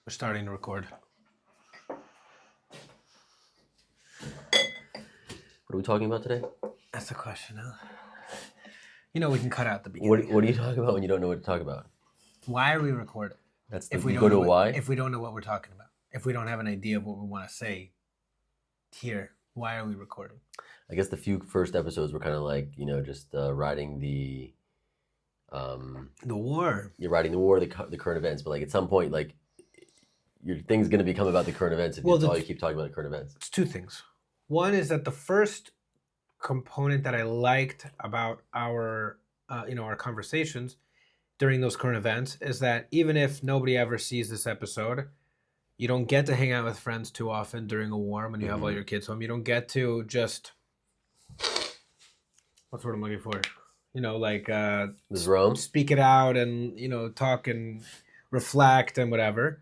We're starting to record. What are we talking about today? That's the question, huh? You know, we can cut out the beginning. What do you talk about when you don't know what to talk about? Why are we recording? That's If the, we you don't go to know why? If we don't know what we're talking about, if we don't have an idea of what we want to say here, why are we recording? I guess the few first episodes were kind of like, just riding the war. You're riding the war, the current events. But like at some point, like your thing's going to become about the current events if all you keep talking about the current events. It's two things. One is that the first component that I liked about our conversations during those current events is that even if nobody ever sees this episode, you don't get to hang out with friends too often during a war when you have all your kids home. You don't get to just, what's the word I'm looking for? Speak it out and, talk and reflect and whatever.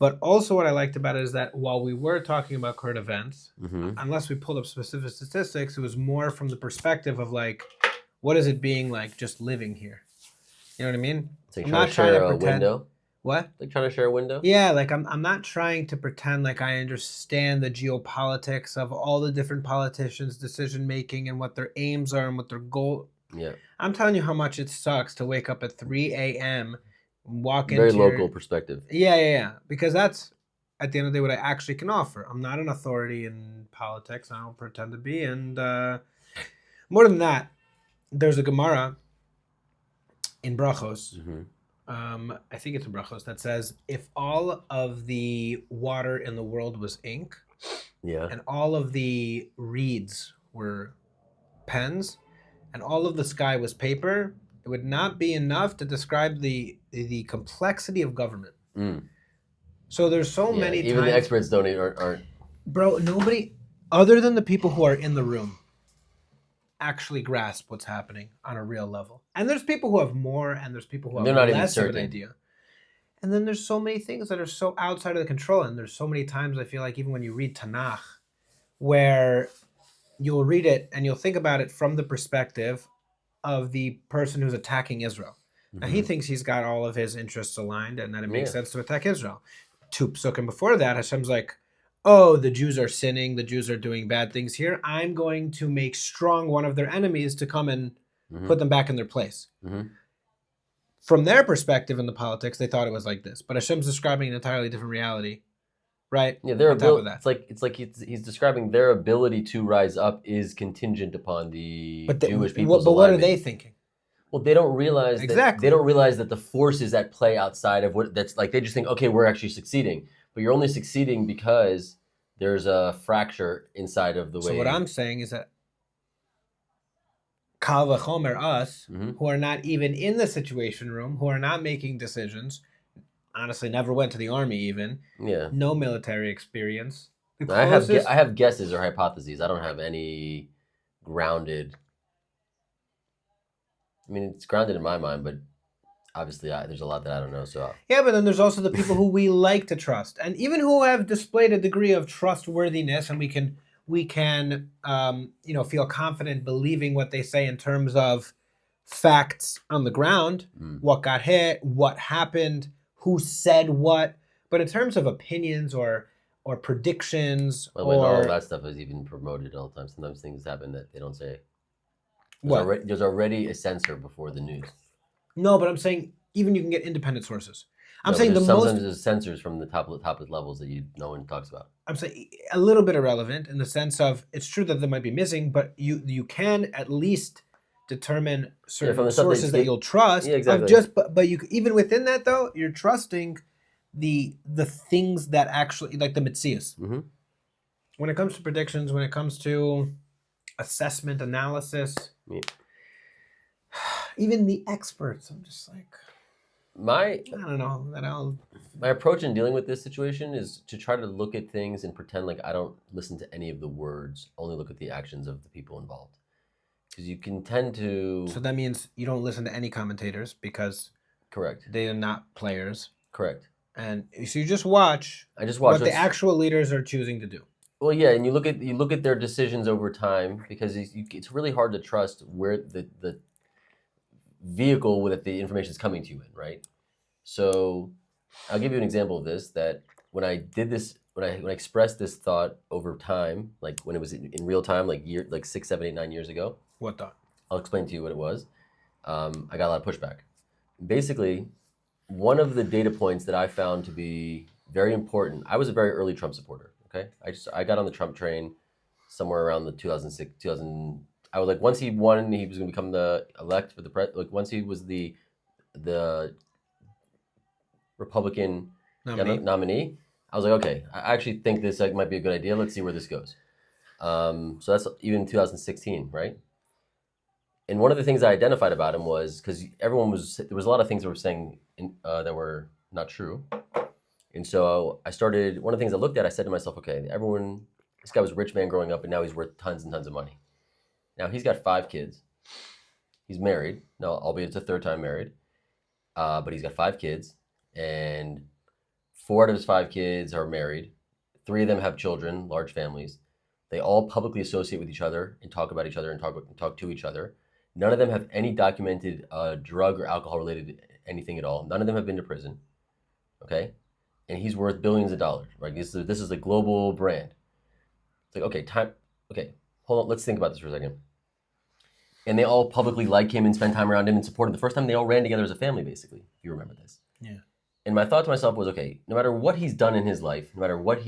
But also what I liked about it is that while we were talking about current events, unless we pulled up specific statistics, it was more from the perspective of like, what is it being like just living here? You know what I mean? It's like I'm trying to pretend. Window. What? Like trying to share a window? Yeah, like I'm not trying to pretend like I understand the geopolitics of all the different politicians' decision making and what their aims are and what their goal. Yeah. I'm telling you how much it sucks to wake up at 3 a.m. walk very into local perspective. Yeah. Because that's at the end of the day what I actually can offer. I'm not an authority in politics. I don't pretend to be. And more than that, there's a Gemara in Brachos. I think it's in Brachos that says if all of the water in the world was ink, and all of the reeds were pens, and all of the sky was paper, it would not be enough to describe the complexity of government. So there's so many even the experts aren't. Bro, nobody other than the people who are in the room actually grasp what's happening on a real level. And there's people who have more and there's people who have less of an idea. And then there's so many things that are so outside of the control. And there's so many times I feel like even when you read Tanakh, where you'll read it and you'll think about it from the perspective of the person who's attacking Israel. Now he thinks he's got all of his interests aligned and that it makes sense to attack Israel. Two psukim before that, Hashem's like, oh, the Jews are sinning, the Jews are doing bad things here. I'm going to make strong one of their enemies to come and put them back in their place. From their perspective in the politics, they thought it was like this. But Hashem's describing an entirely different reality, right? Yeah, their ability. It's like he's describing their ability to rise up is contingent upon the Jewish people's alignment. But what are they thinking? Well, they don't realize that they don't realize that the force is at play outside of what that's like. They just think, okay, we're actually succeeding, but you're only succeeding because there's a fracture inside of the way. So what I'm saying is that Kal v'chomer us, who are not even in the situation room, who are not making decisions, honestly never went to the army even, no military experience. I have guesses or hypotheses. I don't have any grounded. I mean, it's grounded in my mind, but obviously there's a lot that I don't know. So yeah, but then there's also the people who we like to trust, and even who have displayed a degree of trustworthiness, and we can feel confident believing what they say in terms of facts on the ground, what got hit, what happened, who said what. But in terms of opinions or predictions, when all that stuff is even promoted all the time, sometimes things happen that they don't say. There's already a censor before the news. No, but I'm saying even you can get independent sources. Sometimes there's censors from the top levels that no one talks about. I'm saying a little bit irrelevant in the sense of it's true that they might be missing, but you can at least determine certain sources that you'll trust. Yeah, exactly. But you even within that though, you're trusting the things that actually like the mitzias. When it comes to predictions, when it comes to assessment analysis, even the experts, I'm just like. I don't know. My approach in dealing with this situation is to try to look at things and pretend like I don't listen to any of the words, only look at the actions of the people involved. Because you can tend to... So that means you don't listen to any commentators because... Correct. They are not players. Correct. And so you just watch what the actual leaders are choosing to do. Well, yeah, and you look at their decisions over time because it's really hard to trust where the vehicle that the information is coming to you in, right? So I'll give you an example of this. That when I did this, when I expressed this thought over time, like when it was in real time, like 6, 7, 8, 9 years ago. What thought? I'll explain to you what it was. I got a lot of pushback. Basically, one of the data points that I found to be very important. I was a very early Trump supporter. Okay, I got on the Trump train somewhere around the 2006, 2000. I was like, once he won, he was going to become the elect for the like once he was the Republican nominee. I was like, okay, I actually think this might be a good idea. Let's see where this goes. So that's even 2016, right? And one of the things I identified about him was because there was a lot of things that were saying that were not true. And so one of the things I looked at, I said to myself, okay, this guy was a rich man growing up and now he's worth tons and tons of money. Now he's got 5 kids. He's married. Now, albeit it's a 3rd time married. But he's got 5 kids and 4 out of his 5 kids are married. 3 of them have children, large families. They all publicly associate with each other and talk about each other and talk to each other. None of them have any documented drug or alcohol related anything at all. None of them have been to prison. Okay? And he's worth billions of dollars. Right? This is a global brand. It's like, okay, hold on, let's think about this for a second. And they all publicly like him and spend time around him and support him. The first time they all ran together as a family, basically, if you remember this. Yeah. And my thought to myself was, okay, no matter what he's done in his life, no matter what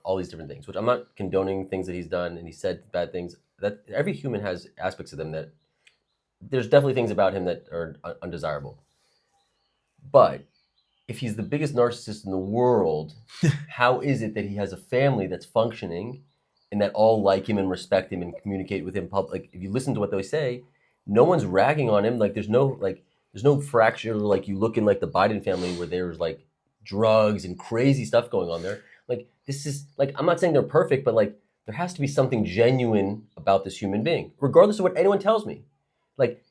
all these different things, which I'm not condoning things that he's done and he said bad things, that every human has aspects of them that there's definitely things about him that are undesirable. But if he's the biggest narcissist in the world, how is it that he has a family that's functioning and that all like him and respect him and communicate with him public? Like, if you listen to what they say, no one's ragging on him. Like, there's no fracture like you look in like the Biden family where there's like drugs and crazy stuff going on there. Like, this is like, I'm not saying they're perfect, but like there has to be something genuine about this human being, regardless of what anyone tells me. Like,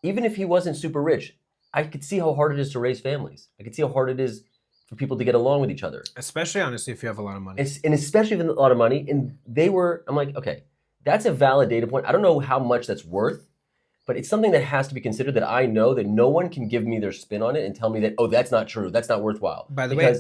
even if he wasn't super rich, I could see how hard it is to raise families. I could see how hard it is for people to get along with each other. Especially, honestly, if you have a lot of money. And especially with a lot of money. And I'm like, okay, that's a valid data point. I don't know how much that's worth, but it's something that has to be considered, that I know that no one can give me their spin on it and tell me that, oh, that's not true. That's not worthwhile. By the way,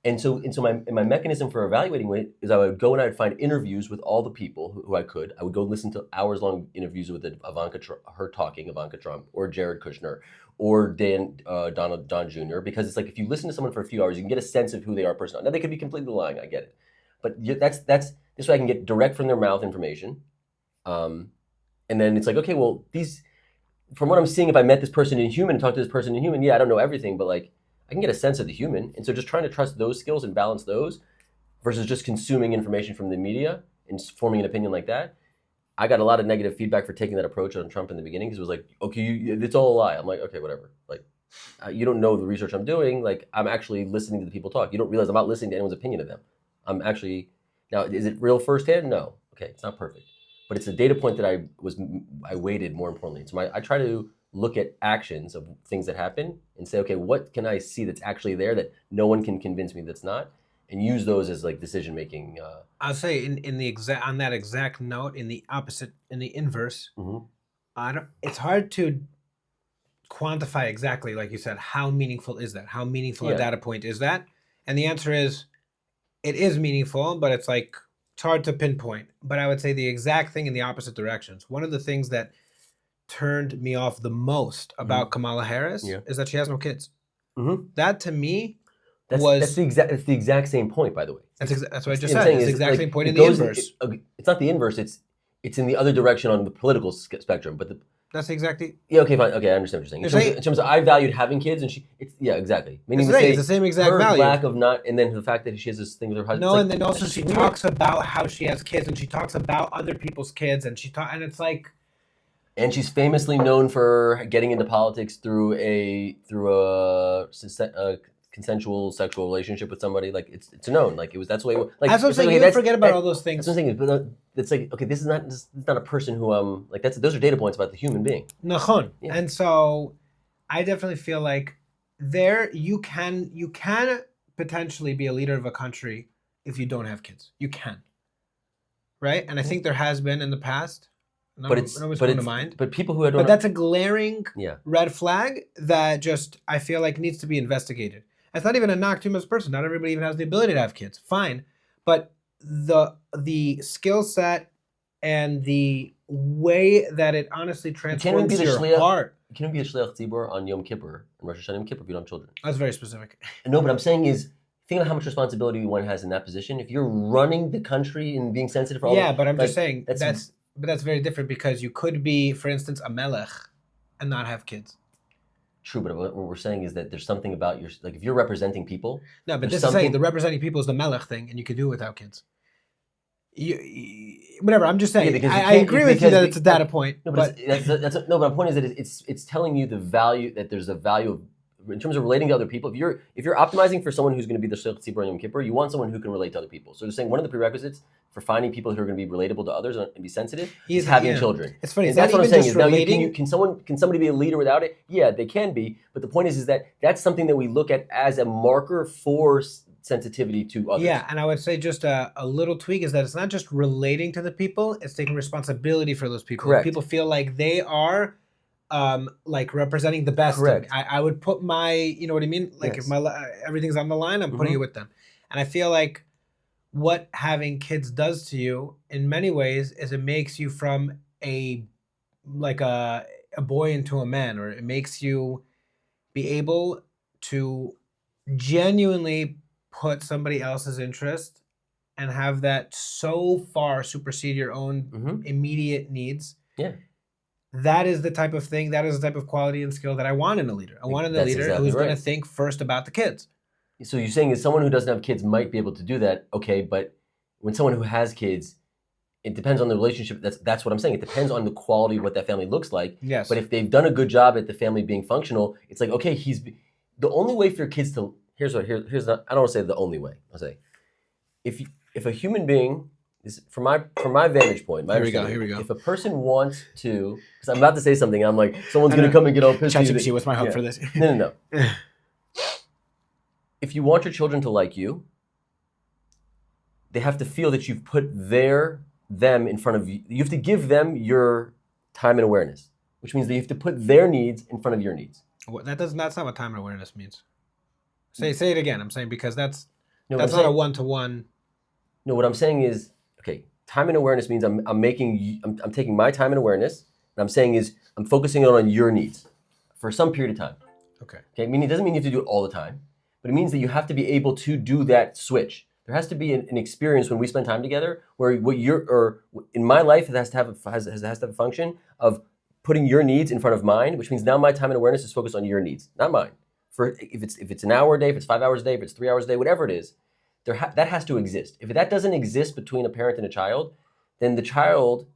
my mechanism for evaluating it is I would go and I would find interviews with all the people who I could. I would go listen to hours-long interviews with Ivanka Trump, or Jared Kushner, or Don Jr., because it's like, if you listen to someone for a few hours, you can get a sense of who they are personally. Now, they could be completely lying, I get it. But that's this way I can get direct from their mouth information. And then it's like, okay, well, from what I'm seeing, if I met this person in human and talked to this person in human, yeah, I don't know everything, but like, I can get a sense of the human. And so just trying to trust those skills and balance those versus just consuming information from the media and forming an opinion like that. I got a lot of negative feedback for taking that approach on Trump in the beginning, because it was like, okay, it's all a lie. I'm like, okay, whatever. Like, you don't know the research I'm doing. Like, I'm actually listening to the people talk. You don't realize I'm not listening to anyone's opinion of them. I'm actually, now, is it real firsthand? No. Okay, it's not perfect. But it's a data point that I weighted, more importantly. So I try to look at actions of things that happen and say, okay, what can I see that's actually there that no one can convince me that's not, and use those as like decision making. I'll say on that exact note, in the inverse, it's hard to quantify exactly, like you said, how meaningful is that? How meaningful a data point is that? And the answer is, it is meaningful, but it's hard to pinpoint. But I would say the exact thing in the opposite directions. One of the things that turned me off the most about Kamala Harris is that she has no kids. That, to me, that's the exact same point, by the way. That's what I just said. It's the exact same point in the inverse. It's not the inverse. It's in the other direction on the political spectrum. But that's exactly. Yeah. Okay. Fine. Okay. I understand what you're saying. In terms of I valued having kids, and exactly. Meaning it's the same exact her value. Lack of not, and then the fact that she has this thing with her husband. No, and then also she talks about how she has kids, and she talks about other people's kids, and and it's like. And she's famously known for getting into politics through a consensual sexual relationship with somebody. Like, it's known. Like, that's the way. Like, that's what I'm saying. You forget about all those things. That's what I'm saying. But it's like, okay, this is not a person who those are data points about the human being. Nachon. Yeah. And so, I definitely feel like you can potentially be a leader of a country if you don't have kids. You can. Right? And I think there has been in the past. But people who don't. But that's a glaring red flag that I feel like needs to be investigated. It's not even a knock to him as a person. Not everybody even has the ability to have kids. Fine. But the skill set and the way that it honestly transforms your heart. You can't be a shliach tzibur on Yom Kippur and Rosh Hashanah Yom Kippur if you don't have children. That's very specific. No, but I'm saying is, think about how much responsibility one has in that position. If you're running the country and being sensitive for all but I'm just saying that's very different because you could be, for instance, a melech and not have kids. True, but what we're saying is that there's something about your, like if you're representing people. No, but this is saying the representing people is the melech thing, and you could do it without kids. Whatever. I'm just saying. Yeah, I agree with you that it's a data point. No, but but my point is that it's telling you the value that there's a value of, in terms of relating to other people. If you're optimizing for someone who's going to be the shliach tzibur on Yom Kippur, you want someone who can relate to other people. So they're saying one of the prerequisites for finding people who are going to be relatable to others and be sensitive is having children. It's funny. That's what I'm saying. Is now can somebody be a leader without it? Yeah, they can be. But the point is that that's something that we look at as a marker for sensitivity to others. Yeah, and I would say just a little tweak is that it's not just relating to the people; it's taking responsibility for those people. Correct. People feel like they are, like representing the best. Correct. I would put my, you know what I mean? Like if my everything's on the line, I'm putting it with them, and I feel like what having kids does to you in many ways is it makes you from a boy into a man, or it makes you be able to genuinely put somebody else's interest and have that so far supersede your own immediate needs. Yeah. That is the type of thing, that is the type of quality and skill that I want in a leader. I want in a leader who's going to think first about the kids. So you're saying is someone who doesn't have kids might be able to do that, okay, but when someone who has kids, it depends on the relationship. That's what I'm saying. It depends on the quality of what that family looks like. Yes. But if they've done a good job at the family being functional, it's like, okay, the only way for your kids to, I don't want to say the only way. I'll say, if a human being is, from my vantage point, here we go. If a person wants to, because I'm about to say something, I'm like, someone's going to come and get all pissed. ChatGPT, what's my hope for this? No. If you want your children to like you, they have to feel that you've put them in front of you. You have to give them your time and awareness, which means that you have to put their needs in front of your needs. That's not what time and awareness means. Say it again. I'm saying because that's not a one-to-one. No, what I'm saying is, okay, time and awareness means I'm taking my time and awareness, and I'm saying is I'm focusing on your needs for some period of time. Okay. Okay. I mean, it doesn't mean you have to do it all the time, but it means that you have to be able to do that switch. There has to be an experience when we spend time together where in my life it has to have a function of putting your needs in front of mine, which means now my time and awareness is focused on your needs, not mine. For if it's an hour a day, if it's 5 hours a day, if it's 3 hours a day, whatever it is, that has to exist. If that doesn't exist between a parent and a child, then the child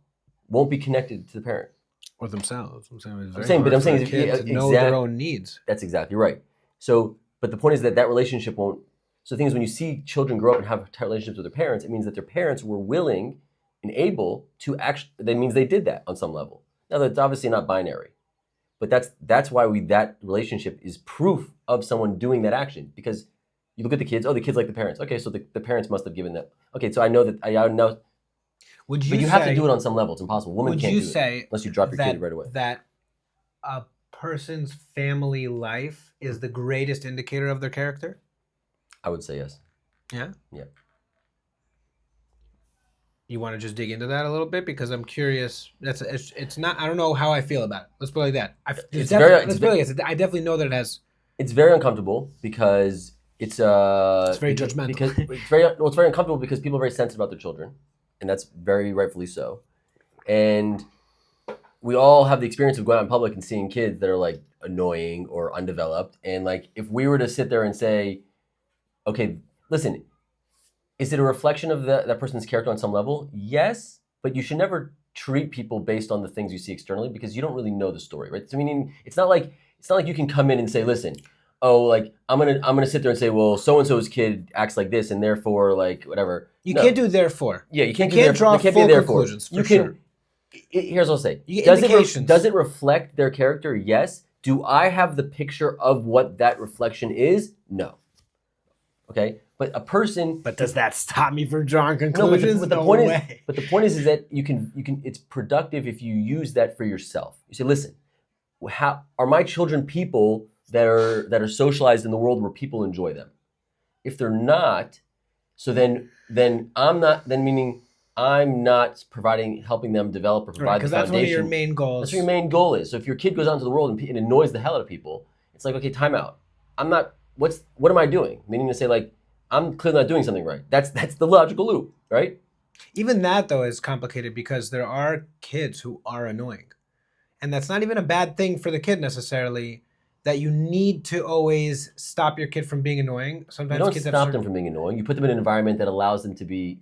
won't be connected to the parent or themselves. I'm saying to know their own needs. That's exactly right. So, but the point is that relationship won't. So the thing is, when you see children grow up and have relationships with their parents, it means that their parents were willing and able to actually. That means they did that on some level. Now that's obviously not binary, but that's why that relationship is proof of someone doing that action. Because you look at the kids. Oh, the kids like the parents. Okay, so the parents must have given that. Okay, so I know that I know. But you have to do it on some level. It's impossible. Women can't do it unless you drop your kid right away. That a person's family life is the greatest indicator of their character? I would say yes. Yeah? Yeah. You want to just dig into that a little bit? Because I'm curious. It's not, I don't know how I feel about it. Let's put it like that. I definitely know that it has. It's very uncomfortable because it's very judgmental. Because it's very uncomfortable because people are very sensitive about their children. And that's very rightfully so. And we all have the experience of going out in public and seeing kids that are like annoying or undeveloped. And like, if we were to sit there and say, okay, listen, is it a reflection of that person's character on some level? Yes, but you should never treat people based on the things you see externally because you don't really know the story, right? So meaning it's not like you can come in and say, listen, oh, like I'm gonna sit there and say, well, so and so's kid acts like this, and therefore, like whatever. You can't do therefore. Yeah, you can't draw full conclusions. Here's what I'll say. Does it reflect their character? Yes. Do I have the picture of what that reflection is? No. Okay, but a person. But does that stop me from drawing conclusions? No, but the point is that you can. It's productive if you use that for yourself. You say, listen, how are my children people that are socialized in the world where people enjoy them. If they're not, so then meaning I'm not helping them develop or provide the foundation. Because that's one of your main goals. That's what your main goal is. So if your kid goes out into the world and annoys the hell out of people, it's like, okay, time out. What am I doing? Meaning to say, like, I'm clearly not doing something right. That's the logical loop, right? Even that, though, is complicated because there are kids who are annoying. And that's not even a bad thing for the kid necessarily, that you need to always stop your kid from being annoying. Sometimes you don't kids stop them from being annoying. You put them in an environment that allows them to be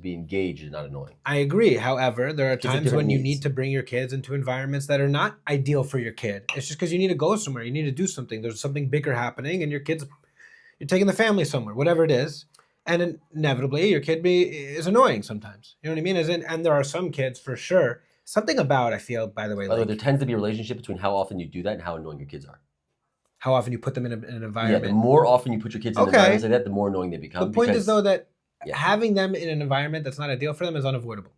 engaged and not annoying. I agree. However, there are times when you need to bring your kids into environments that are not ideal for your kid. It's just because you need to go somewhere. You need to do something. There's something bigger happening and you're taking the family somewhere, whatever it is. And inevitably, your kid is annoying sometimes. You know what I mean? And there are some kids, for sure. Something about, I feel, by the way, there tends to be a relationship between how often you do that and how annoying your kids are. How often you put them in an environment. Yeah, the more often you put your kids in environments like that, the more annoying they become. The point is, though, that having them in an environment that's not ideal for them is unavoidable.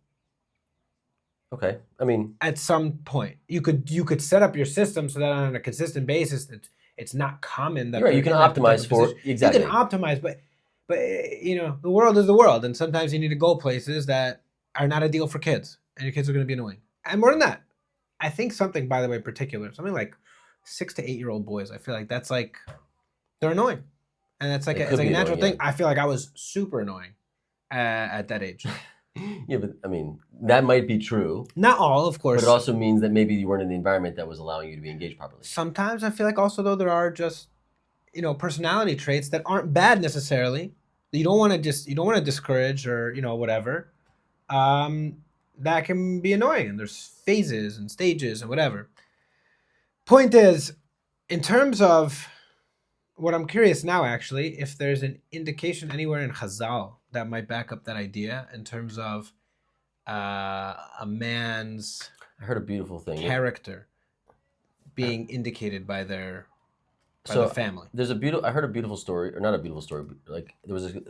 Okay, I mean, at some point, you could set up your system so that on a consistent basis, that it's not common that you can optimize for exactly. You can optimize, but the world is the world, and sometimes you need to go places that are not ideal for kids, and your kids are going to be annoying. And more than that, I think something, by the way, in particular, something like 6 to 8 year old boys, I feel like that's like they're annoying, and that's like it's like a natural thing. I feel like I was super annoying at that age. Yeah, but I mean, that might be true. Not all, of course. But it also means that maybe you weren't in the environment that was allowing you to be engaged properly. Sometimes I feel like also, though, there are just, personality traits that aren't bad necessarily. You don't want to discourage or, whatever. That can be annoying. And there's phases and stages and whatever. Point is, in terms of what I'm curious now, actually, if there's an indication anywhere in Chazal that might back up that idea in terms of a man's I heard a beautiful thing. character being indicated by the family. I heard a beautiful story, or not a beautiful story, but like there was a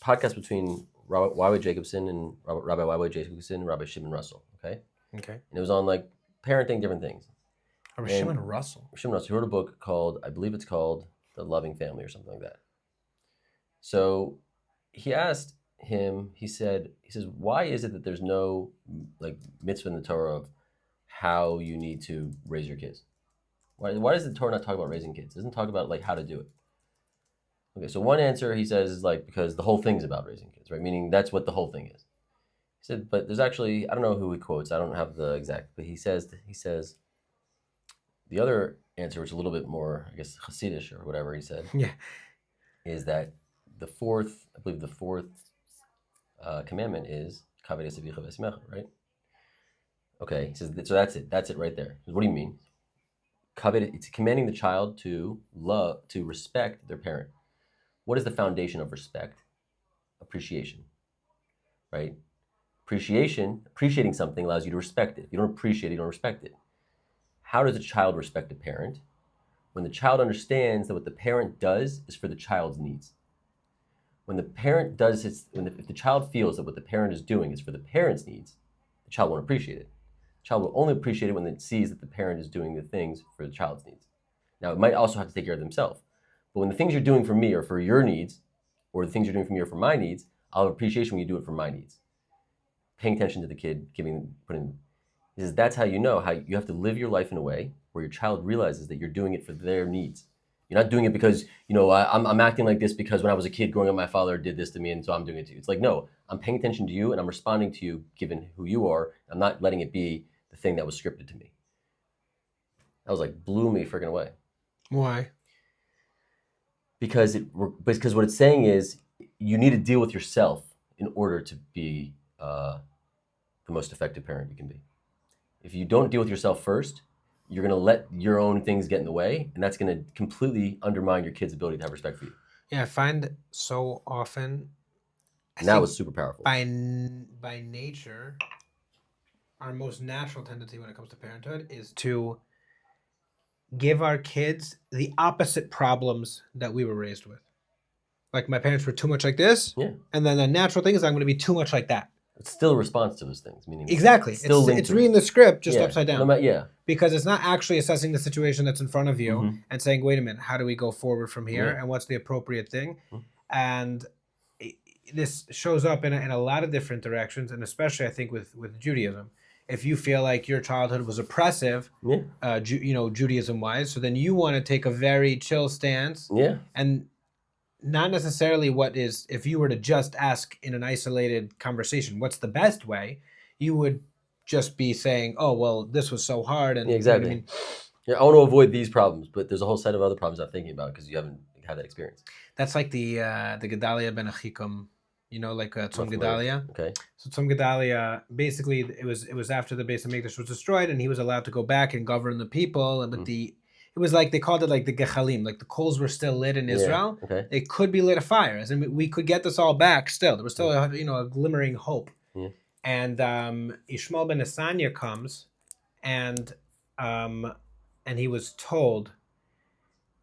podcast between Rabbi Jacobson and Rabbi Y.Y. Jacobson and Rabbi Shimon Russell. Okay. And it was on like parenting, different things. Rabbi Shimon Russell. Shimon Russell wrote a book called, I believe it's called The Loving Family or something like that. So he asked him, he says, why is it that there's no like mitzvah in the Torah of how you need to raise your kids? Why does the Torah not talk about raising kids? It doesn't talk about like how to do it. Okay, so one answer he says is like because the whole thing's about raising kids, right? Meaning that's what the whole thing is. He said, but there's actually, I don't know who he quotes, I don't have the exact, but he says the other answer, which is a little bit more, I guess, Hasidish or whatever he said, is that the fourth commandment is Kavod Esav V'Simecha, right? Okay, he says, so that's it right there. What do you mean? It's commanding the child to respect their parent. What is the foundation of respect? Appreciation, right? Appreciating something allows you to respect it. If you don't appreciate it, you don't respect it. How does a child respect a parent? When the child understands that what the parent does is for the child's needs. When the parent if the child feels that what the parent is doing is for the parent's needs, the child won't appreciate it. The child will only appreciate it when it sees that the parent is doing the things for the child's needs. Now, it might also have to take care of themselves. But when the things you're doing for me are for your needs, or the things you're doing for me are for my needs, I'll have appreciation when you do it for my needs. Paying attention to the kid, he says that's how you know how you have to live your life in a way where your child realizes that you're doing it for their needs. You're not doing it because, I'm acting like this because when I was a kid growing up, my father did this to me and so I'm doing it to you. It's like, no, I'm paying attention to you and I'm responding to you given who you are. I'm not letting it be the thing that was scripted to me. That was like, blew me freaking away. Why? Because what it's saying is you need to deal with yourself in order to be the most effective parent you can be. If you don't deal with yourself first, you're going to let your own things get in the way, and that's going to completely undermine your kid's ability to have respect for you. Yeah, I find so often... And that was super powerful. By nature, our most natural tendency when it comes to parenthood is to give our kids the opposite problems that we were raised with. Like my parents were too much like this, and then the natural thing is I'm going to be too much like that. It's still a response to those things. Meaning exactly. It's reading the script just upside down. Because it's not actually assessing the situation that's in front of you and saying, wait a minute, how do we go forward from here? And what's the appropriate thing? And this shows up in a lot of different directions, and especially I think with Judaism. If you feel like your childhood was oppressive, Judaism-wise, so then you want to take a very chill stance. Yeah. And not necessarily if you were to just ask in an isolated conversation, what's the best way, you would just be saying, oh, well, this was so hard. And exactly. You know what I mean? Yeah, I want to avoid these problems, but there's a whole set of other problems I'm thinking about because you haven't had that experience. That's like the Gedalia ben Achikum, like Tzom Gedalia. Okay. So Tzom Gedalia, basically, it was after the Beis HaMikdash was destroyed, and he was allowed to go back and govern the people, but it was like, they called it like the Gechalim, like the coals were still lit in Israel. Yeah, okay. They could be lit afire, as in we could get this all back still. There was still a glimmering hope. Yeah. And Ishmael ben Nesanya comes, and he was told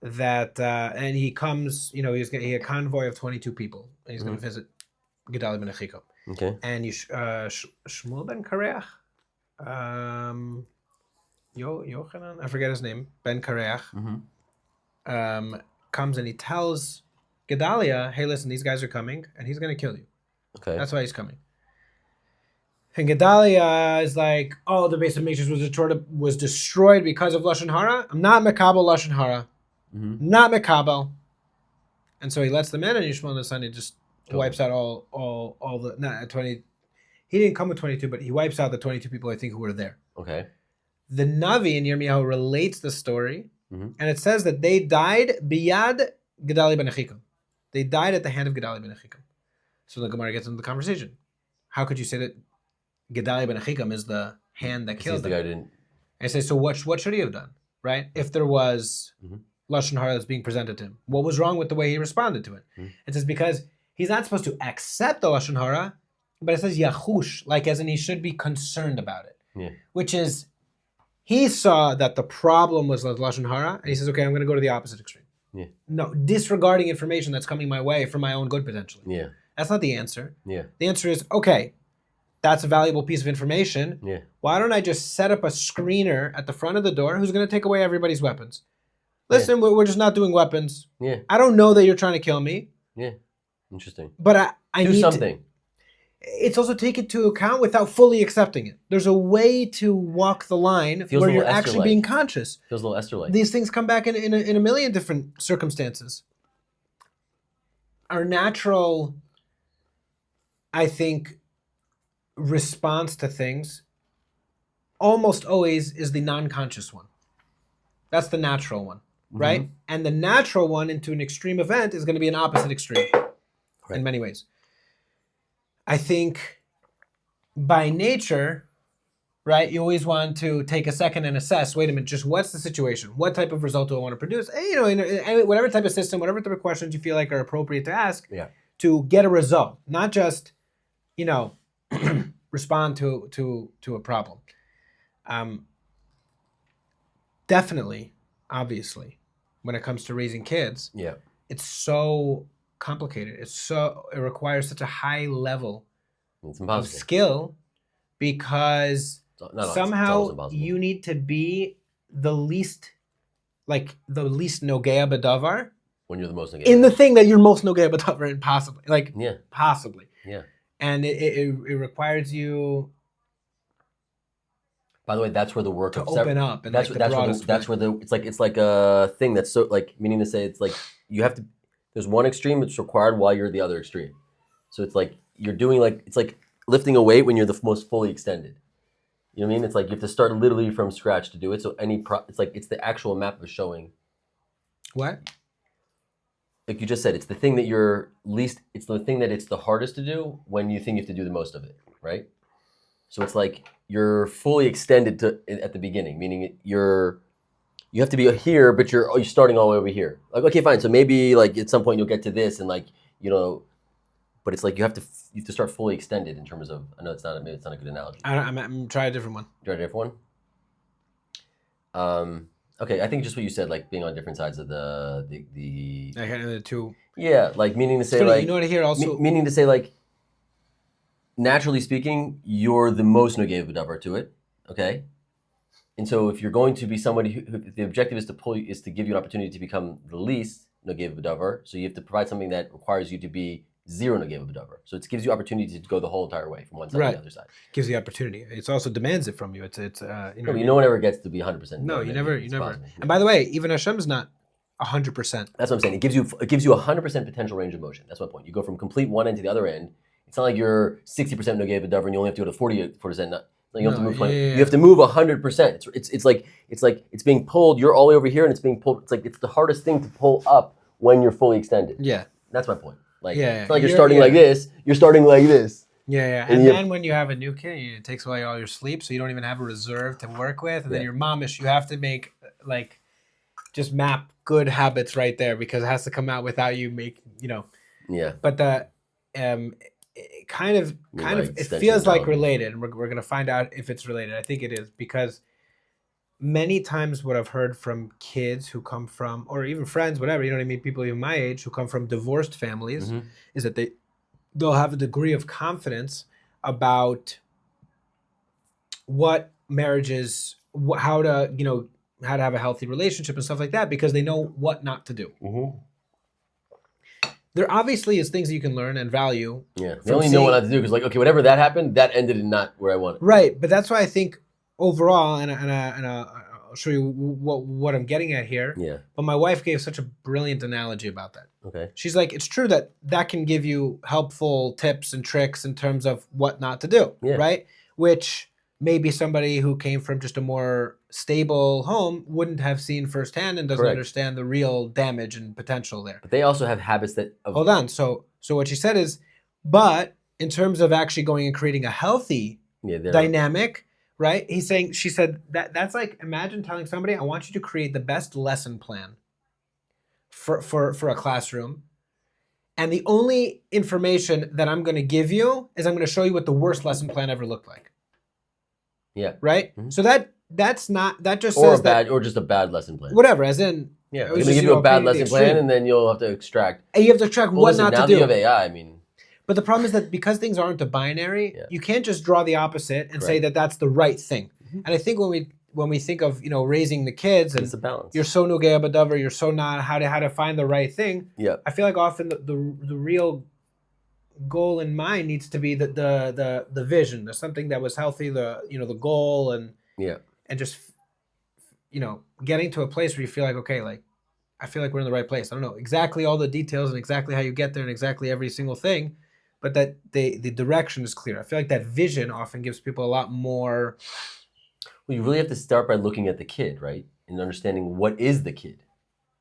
that, and he comes, he had a convoy of 22 people, and he's going to visit Gedalia ben Achikum. Okay. And Shmuel ben Kareach, Yochanan, I forget his name, Ben Kareach, comes and he tells Gedalia, hey, listen, these guys are coming, and he's going to kill you. Okay. That's why he's coming. And Gedalia is like, oh, the Beis HaMikdash was destroyed because of Lashon Hara. I'm not Mekabel Lashon Hara. Not Mekabel. And so he lets them in, and Yishmael Nesanya just wipes out all the 20. He didn't come with 22, but he wipes out the 22 people I think who were there. Okay. The Navi in Yirmiyahu relates the story, and it says that they died biyad Gedalia ben Achikum. They died at the hand of Gedalia ben Achikum. So the Gemara gets into the conversation. How could you say that Gedalia ben Achikum is the hand that killed them? And I say, so what should he have done, right? If there was Lashon Hara that's being presented to him, what was wrong with the way he responded to it? It says because he's not supposed to accept the Lashon Hara, but it says yachush, like as in he should be concerned about it, which is he saw that the problem was Lashon Hara, and he says, okay, I'm going to go to the opposite extreme. Yeah. No, disregarding information that's coming my way for my own good potentially. Yeah. That's not the answer. Yeah. The answer is, okay, that's a valuable piece of information. Yeah. Why don't I just set up a screener at the front of the door who's going to take away everybody's weapons? Listen, we're just not doing weapons. Yeah. I don't know that you're trying to kill me. Yeah. Interesting. But I do need something. It's also take it into account without fully accepting it. There's a way to walk the line where you're actually being conscious. Feels a little Esther-like. These things come back in a million different circumstances. Our natural, I think, response to things almost always is the non-conscious one. That's the natural one, right? And the natural one into an extreme event is going to be an opposite extreme in many ways. I think by nature, right, you always want to take a second and assess, wait a minute, just what's the situation? What type of result do I want to produce? And, whatever type of system, whatever type of questions you feel like are appropriate to ask to get a result, not just, respond to a problem. Definitely, obviously, when it comes to raising kids, it's so complicated. It requires such a high level of skill because somehow you need to be the least nogea b'davar when you're the most nogea in the thing that you're most nogea b'davar in, possibly possibly. Yeah. And it requires you. By the way, that's where the work to open up, and that's where it's like a thing that's so meaning to say it's like you have to. There's one extreme that's required while you're the other extreme. So it's like you're doing it's like lifting a weight when you're the most fully extended. You know what I mean? It's like you have to start literally from scratch to do it. So it's the actual map of showing. What? Like you just said, it's the thing that it's the thing that it's the hardest to do when you think you have to do the most of it, right? So it's like you're fully extended at the beginning, meaning you have to be here, but you're starting all the way over here. Like, okay, fine. So maybe at some point you'll get to this, and but it's like you have to start fully extended in terms of. I know it's not a good analogy. I'm try a different one. Try a different one. Okay, I think just what you said, like being on different sides of the. I kind of the two. Yeah, meaning to say you know what I hear also. Meaning to say naturally speaking, you're the most nogay b'davar to it, okay? And so if you're going to be somebody who the objective is to give you an opportunity to become the least nogay b'davar, so you have to provide something that requires you to be zero nogay b'davar. So it gives you opportunity to go the whole entire way from one side to the other side. Gives you the opportunity. It also demands it from you. No one ever gets to be 100%. No, you never. And by the way, even Hashem's not 100%. That's what I'm saying. It gives you 100% potential range of motion. That's my point. You go from complete one end to the other end. It's not like you're 60% nogay b'davar and you only have to go to 40%. You have to move 20. You have to move 100%. It's like it's being pulled. You're all the way over here, and it's being pulled. It's like it's the hardest thing to pull up when you're fully extended. Yeah, that's my point. Like it's not like you're starting like this. You're starting like this. Yeah. And then when you have a new kid, it takes away all your sleep, so you don't even have a reserve to work with. And then you're momish. You have to make just map good habits right there because it has to come out without you Yeah. But the it kind of it feels like related, and we're going to find out if it's related. I think it is, because many times what I've heard from kids who come from, or even friends, whatever, you know what I mean, people even my age who come from divorced families, is that they'll have a degree of confidence about what marriage is, how to have a healthy relationship and stuff like that, because they know what not to do. There obviously is things that you can learn and value. Yeah, they only know what not to do because, okay, whatever that happened, that ended in not where I wanted. Right, but that's why I think overall, and I'll show you what I'm getting at here. Yeah. But my wife gave such a brilliant analogy about that. Okay. She's like, it's true that can give you helpful tips and tricks in terms of what not to do. Yeah. Right. Which maybe somebody who came from just a more stable home wouldn't have seen firsthand and doesn't understand the real damage and potential there. But they also have habits that... Hold on. So what she said is, but in terms of actually going and creating a healthy dynamic, right? She said that's like, imagine telling somebody, I want you to create the best lesson plan for a classroom. And the only information that I'm going to give you is I'm going to show you what the worst lesson plan ever looked like. Yeah. Right? Mm-hmm. So that just says or just a bad lesson plan. Whatever, as in... Yeah, I'm going to give you a bad lesson plan, and then you'll have to extract... And you have to extract what not to do. Now that you have AI, I mean... But the problem is that because things aren't a binary, you can't just draw the opposite and say that that's the right thing. Mm-hmm. And I think when we think of raising the kids, and it's a balance. You're so nogay b'davar, you're so not how to find the right thing. Yeah. I feel like often the real goal in mind needs to be the vision. There's something that was healthy, the goal, and just getting to a place where you feel like, okay, like I feel like we're in the right place. I don't know exactly all the details and exactly how you get there and exactly every single thing, but that the direction is clear. I feel like that vision often gives people a lot more. Well, you really have to start by looking at the kid, right? And understanding what is the kid.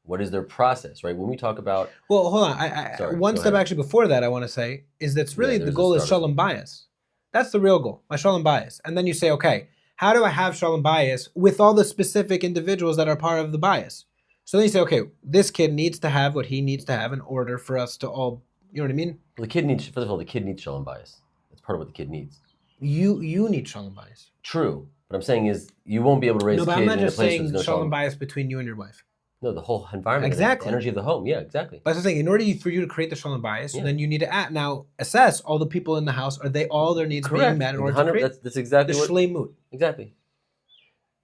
What is their process, right? When we talk about... Well, hold on. One step actually before that, I want to say, is that's really the goal is shalom bayis. That's the real goal, my shalom bayis. And then you say, okay, how do I have shalom bayis with all the specific individuals that are part of the bayis? So then you say, okay, this kid needs to have what he needs to have in order for us to all, you know what I mean? Well, the kid needs shalom bayis. That's part of what the kid needs. You need shalom bayis. True. What I'm saying is you won't be able to raise a kid in a place where there's no shalom. No, but I'm not just saying shalom bayis between you and your wife. No, the whole environment, the energy of the home. Yeah, exactly. But I was saying, in order for you to create the shalom bayis, then you need to assess all the people in the house. Are they all their needs being met in order to create that's exactly the shleimut? Exactly.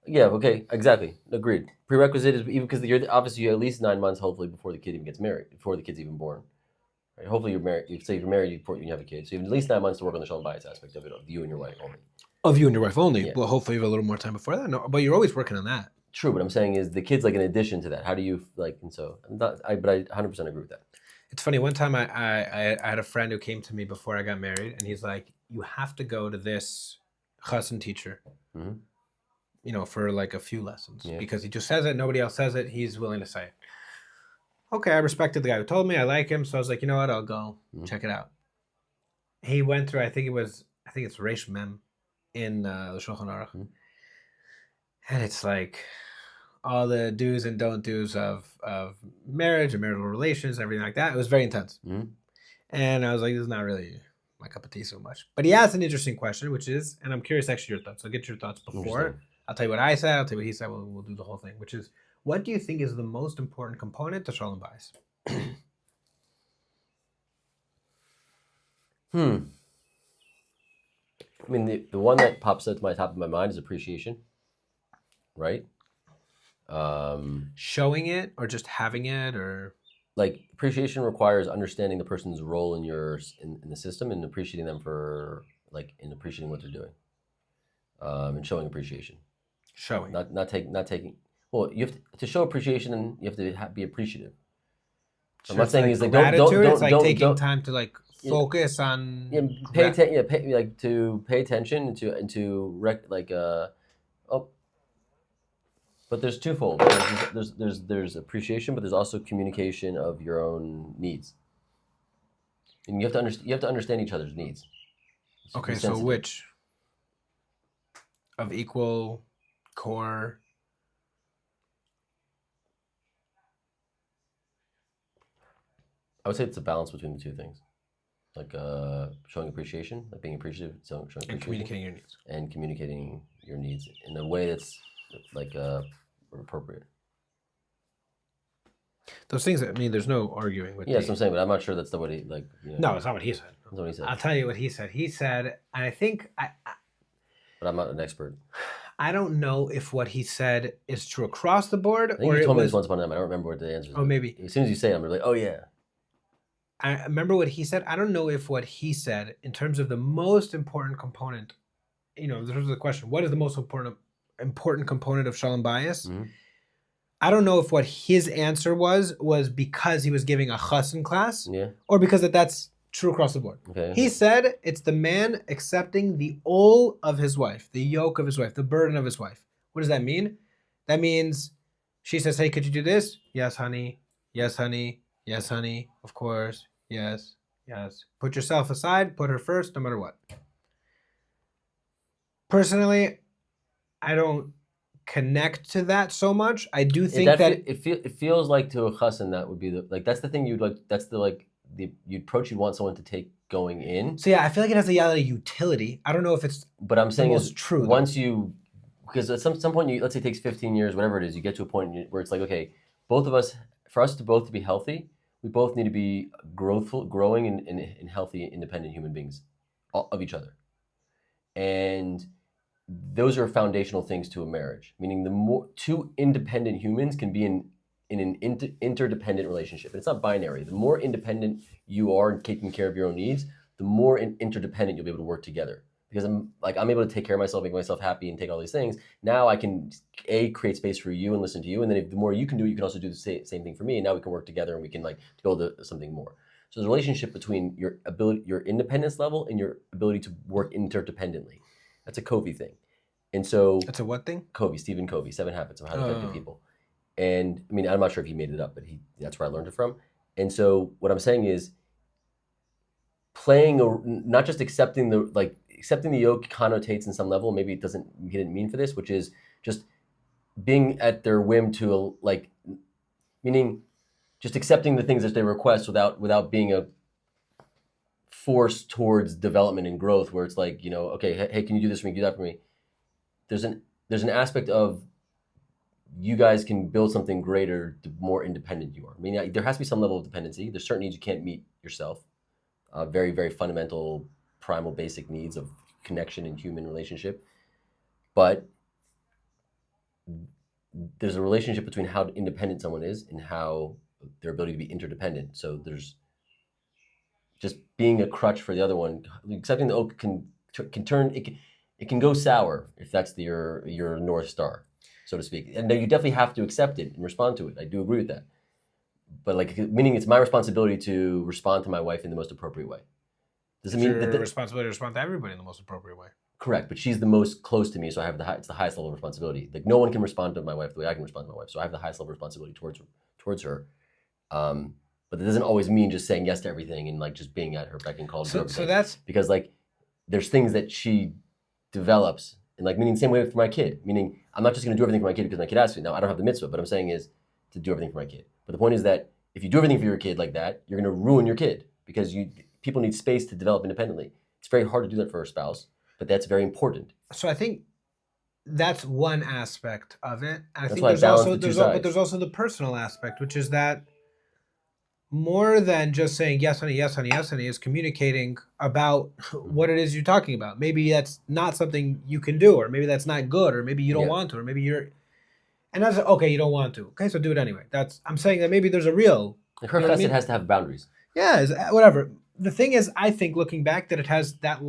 Yeah. Okay. Exactly. Agreed. Prerequisite is even because you're obviously at least 9 months, hopefully, before the kid even gets married, before the kid's even born. Right? Hopefully, you're married. You say you're married before you have a kid, so you have at least 9 months to work on the shalom bayis aspect of it, of you and your wife only. Of you and your wife only. Yeah. Well, hopefully, you have a little more time before that. No, but you're always working on that. True, but I'm saying is the kid's like an addition to that. How do you like? And so, but I 100% agree with that. It's funny. One time I had a friend who came to me before I got married, and he's like, "You have to go to this chassan teacher, for like a few lessons because he just says it. Nobody else says it. He's willing to say it." Okay, I respected the guy who told me. I like him, so I was like, you know what? I'll go check it out. He went through. I think it's Reish Mem in the Shulchan Aruch. And it's like all the do's and don't do's of marriage and marital relations, everything like that. It was very intense. Mm-hmm. And I was like, this is not really my cup of tea so much. But he asked an interesting question, which is, and I'm curious actually your thoughts. I'll get your thoughts before. I'll tell you what I said. I'll tell you what he said. We'll do the whole thing, which is, what do you think is the most important component to shalom bayis? I mean, the one that pops up to my top of my mind is appreciation, right? Showing it or just having it, or like appreciation requires understanding the person's role in in the system and appreciating them for in appreciating what they're doing, and showing appreciation. showing. Not taking. Well, you have to show appreciation, and you have to be appreciative. So I'm not saying is like gratitude. It's like don't taking time to like focus on. Yeah, pay attention. Yeah, to pay attention and to oh. But there's twofold. There's appreciation, but there's also communication of your own needs. And you have to understand each other's needs. Okay, so which of equal core? I would say it's a balance between the two things, like showing appreciation, like being appreciative, showing appreciation, and communicating your needs, and communicating your needs in a way that's appropriate. Those things. I mean, there's no arguing with. Yeah, that's what I'm saying, but I'm not sure that's the what he like. No, it's not what he said. That's what he said. I'll tell you what he said. He said, and I think but I'm not an expert. I don't know if what he said is true across the board, I think you told me this once upon a time. I don't remember what the answer is. Oh, maybe. As soon as you say it, I'm like, oh yeah. I remember what he said. I don't know if what he said in terms of the most important component, in terms of the question, what is the most important component of Shalom Bayis? Mm-hmm. I don't know if what his answer was because he was giving a chassan class, or because that's true across the board. Okay. He said it's the man accepting the all of his wife, the yoke of his wife, the burden of his wife. What does that mean? That means she says, hey, could you do this? Yes, honey. Yes, honey. Yes, honey. Of course. Yes. Yes. Put yourself aside. Put her first, no matter what. Personally, I don't connect to that so much. I do think it feels like to a chassan that would be that's the thing you'd like. That's the approach you'd want someone to take going in. So yeah, I feel like it has a lot of utility. I don't know if it's. But I'm saying is true. Once you, because at some point let's say it takes 15 years, whatever it is, you get to a point where it's like, okay, both of us, for us to both be healthy, we both need to be growing and healthy, independent human beings of each other, and those are foundational things to a marriage. Meaning, the more two independent humans can be in an interdependent relationship. And it's not binary. The more independent you are in taking care of your own needs, the more interdependent you'll be able to work together. Because I'm able to take care of myself, make myself happy, and take all these things. Now I can create space for you and listen to you, and then the more you can do, you can also do the same thing for me. And now we can work together, and we can build something more. So there's a relationship between your independence level, and your ability to work interdependently. That's a Covey thing. And so that's a what thing? Covey, Stephen Covey, 7 Habits of Highly Effective People. And I mean, I'm not sure if he made it up, but that's where I learned it from. And so what I'm saying is not just accepting the yoke connotates in some level, maybe he didn't mean for this, which is just being at their whim to meaning just accepting the things that they request without being a force towards development and growth, where it's like, okay, hey, can you do this for me, do that for me? There's an aspect of you guys can build something greater the more independent you are. I mean, there has to be some level of dependency. There's certain needs you can't meet yourself. Very, very fundamental, primal, basic needs of connection and human relationship. But there's a relationship between how independent someone is and how their ability to be interdependent. So there's just being a crutch for the other one. Accepting the oak can turn it can go sour if that's your North Star, so to speak. And you definitely have to accept it and respond to it. I do agree with that. But meaning it's my responsibility to respond to my wife in the most appropriate way. Does it mean your responsibility to respond to everybody in the most appropriate way? Correct, but she's the most close to me, so I have it's the highest level of responsibility. No one can respond to my wife the way I can respond to my wife, so I have the highest level of responsibility towards her. But that doesn't always mean just saying yes to everything and just being at her beck and call. So that's because there's things that she develops, and meaning same way for my kid. Meaning I'm not just going to do everything for my kid because my kid asks me. Now I don't have the mitzvah, but I'm saying is to do everything for my kid. But the point is that if you do everything for your kid like that, you're going to ruin your kid because people need space to develop independently. It's very hard to do that for a spouse, but that's very important. So I think that's one aspect of it. And I think there's also the personal aspect, which is that more than just saying yes, honey, yes, honey, yes, honey, is communicating about what it is you're talking about. Maybe that's not something you can do, or maybe that's not good, or maybe you don't want to, or maybe you're. And that's okay. You don't want to. Okay, so do it anyway. I'm saying that maybe there's a real. Her chesed has to have boundaries. Yeah, whatever. The thing is, I think looking back, that it has that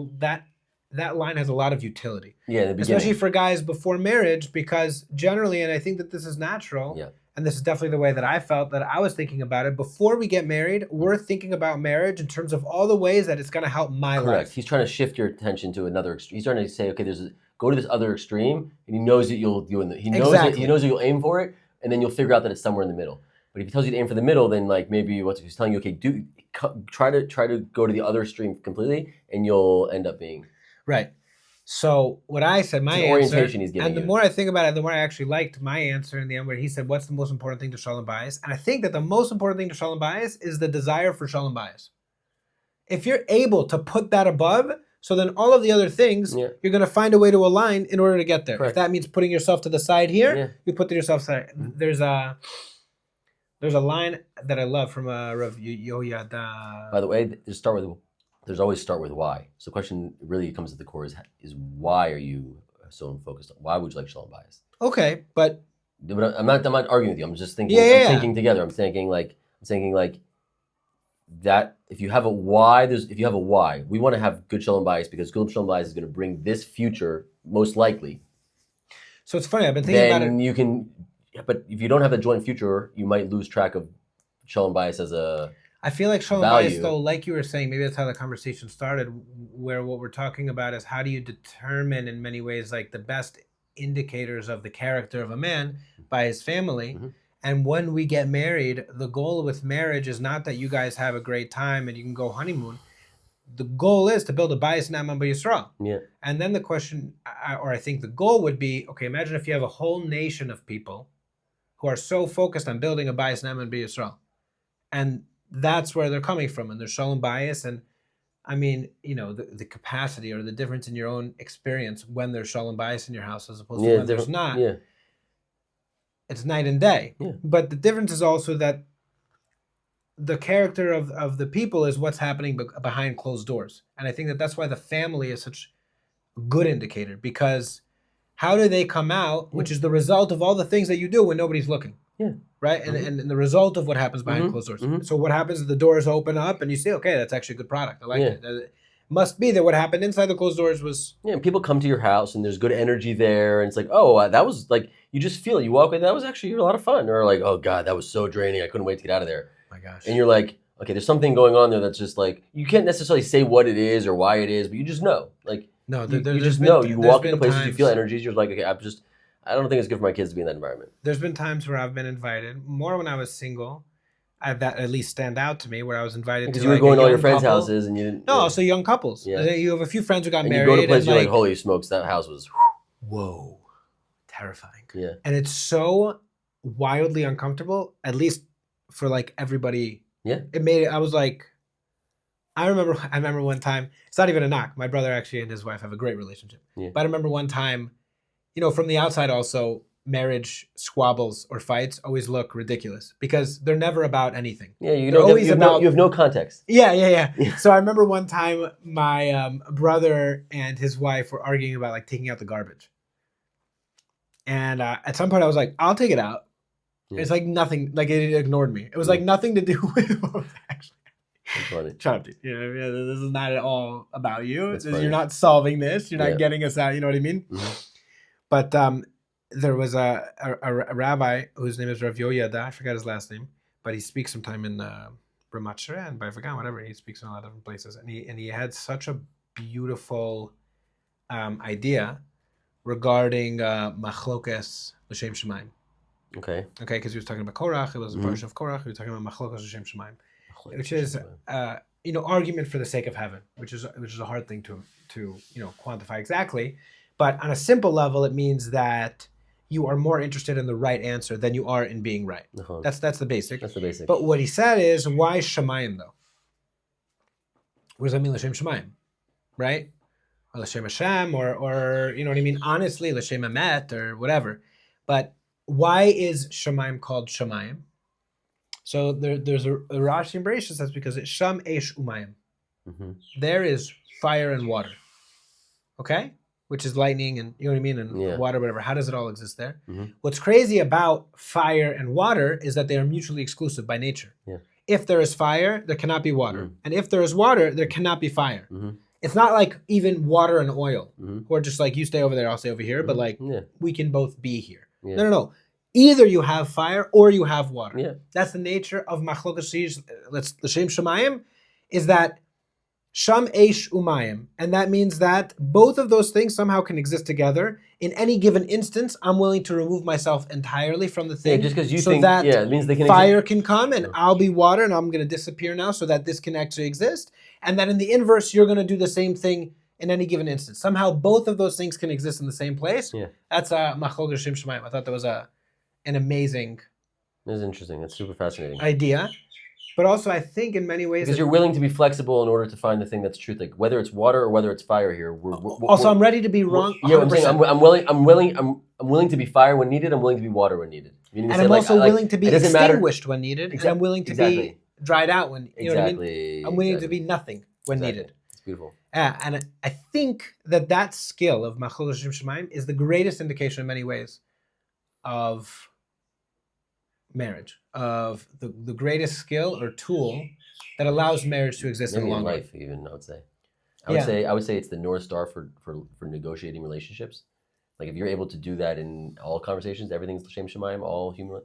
line has a lot of utility. Yeah, in the beginning. Especially for guys before marriage, because generally, and I think that this is natural. Yeah. And this is definitely the way that I felt that I was thinking about it. Before we get married, we're thinking about marriage in terms of all the ways that it's going to help my life. Correct. He's trying to shift your attention to another extreme. He's trying to say, okay, go to this other extreme, and he knows that you'll do it. He knows that you'll aim for it, and then you'll figure out that it's somewhere in the middle. But if he tells you to aim for the middle, then like maybe he's telling you, okay, try to go to the other extreme completely, and you'll end up being right. So what I said, my answer, orientation he's giving and the more I think about it, the more I actually liked my answer in the end, where he said, what's the most important thing to Shalom Bayis? And I think that the most important thing to Shalom Bayis is the desire for Shalom Bayis. If you're able to put that above, so then all of the other things, you're going to find a way to align in order to get there. Correct. If that means putting yourself to the side here, you put yourself aside. There's a line that I love from Rav Yoyada. By the way, there's always start with why. So the question really comes at the core is why are you so focused on? Why would you like Shalom Bayis? Okay, but I'm not arguing with you. I'm just thinking. Thinking together. I'm thinking like that. If you have a why, we want to have good Shalom Bayis because good Shalom Bayis is going to bring this future most likely. So it's funny. I've been thinking about it. Then you can, but if you don't have a joint future, you might lose track of Shalom Bayis as a. I feel like Shalom Bayis, though, like you were saying, maybe that's how the conversation started, where what we're talking about is how do you determine in many ways like the best indicators of the character of a man by his family. Mm-hmm. And when we get married, the goal with marriage is not that you guys have a great time and you can go honeymoon. The goal is to build a Bayis Na'aman B'Yisrael. Yeah. And then the question, or I think the goal would be, okay, imagine if you have a whole nation of people who are so focused on building a Bayis Na'aman B'Yisrael. And that's where they're coming from, and there's Shalom Bayis, and I mean, the capacity or the difference in your own experience when there's Shalom Bayis in your house as opposed to when there's not. Yeah. It's night and day. Yeah. But the difference is also that the character of the people is what's happening behind closed doors, and I think that that's why the family is such a good indicator, because how do they come out, which is the result of all the things that you do when nobody's looking. Yeah. Right? And the result of what happens behind closed doors. Mm-hmm. So what happens is the doors open up and you say, okay, that's actually a good product. I like it. It must be that what happened inside the closed doors was... Yeah, and people come to your house and there's good energy there. And it's like, oh, that was like, you just feel it. You walk away, that was actually a lot of fun. Or like, oh God, that was so draining. I couldn't wait to get out of there. Oh my gosh. And you're like, okay, there's something going on there that's just like, you can't necessarily say what it is or why it is, but you just know. Like, no, you just know. You walk into places, you feel energies, you're like, okay, I don't think it's good for my kids to be in that environment. There's been times where I've been invited, more when I was single. That at least stand out to me, where I was invited to. Because you were going to all your friends' houses and you didn't. No, also young couples. Yeah. You have a few friends who got married. You go to places, you're like, holy smokes, that house was. Whoa, terrifying. Yeah. And it's so wildly uncomfortable, at least for like everybody. Yeah. It made it. I was like, I remember one time. It's not even a knock. My brother actually and his wife have a great relationship. Yeah. But I remember one time. From the outside also, marriage squabbles or fights always look ridiculous because they're never about anything. Yeah, you have no context. Yeah. So I remember one time my brother and his wife were arguing about like taking out the garbage. And at some point I was like, I'll take it out. Yeah. It's like nothing, like it ignored me. It was like nothing to do with what was actually. Shut up, dude. This is not at all about you. You're not solving this. You're not getting us out. You know what I mean? Mm-hmm. But there was a rabbi whose name is Rav Yoyada. I forgot his last name, but he speaks sometime in Ramat Sharon, but I forgot, whatever. He speaks in a lot of different places. And he had such a beautiful idea regarding Machloket L'shem Shamayim. Okay, because he was talking about Korach. It was a portion of Korach. He was talking about Machloket L'shem Shamayim, which is argument for the sake of heaven, which is a hard thing to quantify exactly. But on a simple level, it means that you are more interested in the right answer than you are in being right. Uh-huh. That's the basic. That's the basic. But what he said is, why Shamayim though? What does that mean, L'shem Shamayim? Right? Or L'shem Hashem, or you know what I mean? Honestly, L'shem Emet, or whatever. But why is Shamayim called Shamayim? So there's a Rashi in Bereshit says because it's Sham Eish Umayim. Mm-hmm. There is fire and water. Okay? Which is lightning and, you know what I mean, and water, whatever. How does it all exist there? Mm-hmm. What's crazy about fire and water is that they are mutually exclusive by nature. Yeah. If there is fire, there cannot be water. Mm-hmm. And if there is water, there cannot be fire. Mm-hmm. It's not like even water and oil, mm-hmm. who are just like, you stay over there, I'll stay over here, but like, we can both be here. Yeah. No. Either you have fire or you have water. Yeah. That's the nature of Machloket L'shem Shamayim, is that Sham Eish Umayim. And that means that both of those things somehow can exist together. In any given instance, I'm willing to remove myself entirely from the thing. Yeah, just because you so think that it means they can fire can come and I'll be water and I'm going to disappear now so that this can actually exist. And then in the inverse, you're going to do the same thing in any given instance. Somehow both of those things can exist in the same place. Yeah. That's Machloket L'shem Shamayim. I thought that was an amazing That's interesting. That's super fascinating. idea. But also, I think in many ways... Because you're willing to be flexible in order to find the thing that's truth. Like, whether it's water or whether it's fire here. I'm ready to be wrong. Yeah, I'm saying I'm willing to be fire when needed. I'm willing to be water when needed. And I'm also willing to be extinguished when needed. And I'm willing to be dried out when... You know what I mean? I'm willing to be nothing when needed. It's beautiful. And I think that skill of Machloket L'shem Shamayim is the greatest indication in many ways of marriage, of the greatest skill or tool that allows marriage to exist in the long life run. Even I would say it's the North Star for negotiating relationships. Like if you're able to do that in all conversations, everything's L'shem Shamayim, all human.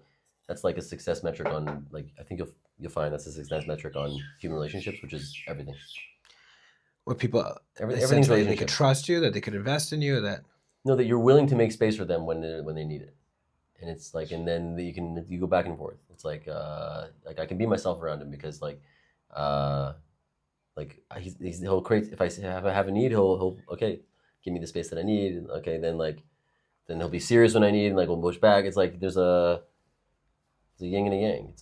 That's like a success metric on, like, I think you'll find that's a success metric on human relationships, which is everything. What people everything's they could trust you, that they could invest in you, that you're willing to make space for them when they need it. And it's like, and then you go back and forth. It's like I can be myself around him because he'll create. If I have a need, he'll okay, give me the space that I need. Okay, then he'll be serious when I need, and like we'll push back. It's like there's a yin and a yang.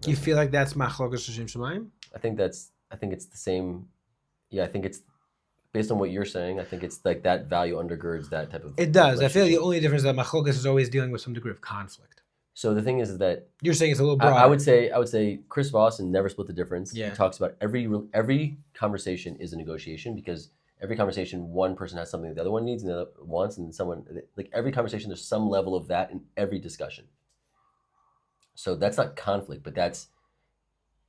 You feel like that's Machloket L'shem Shamayim? I think it's the same. Yeah, I think it's based on what you're saying. I think it's like that value undergirds that type of. It does. I feel the only difference is that Machloket is always dealing with some degree of conflict. So the thing is that you're saying it's a little broader. I would say Chris Voss in Never Split the Difference. Yeah. He talks about every conversation is a negotiation because every conversation one person has something that the other one needs and the other wants, and every conversation there's some level of that in every discussion. So that's not conflict, but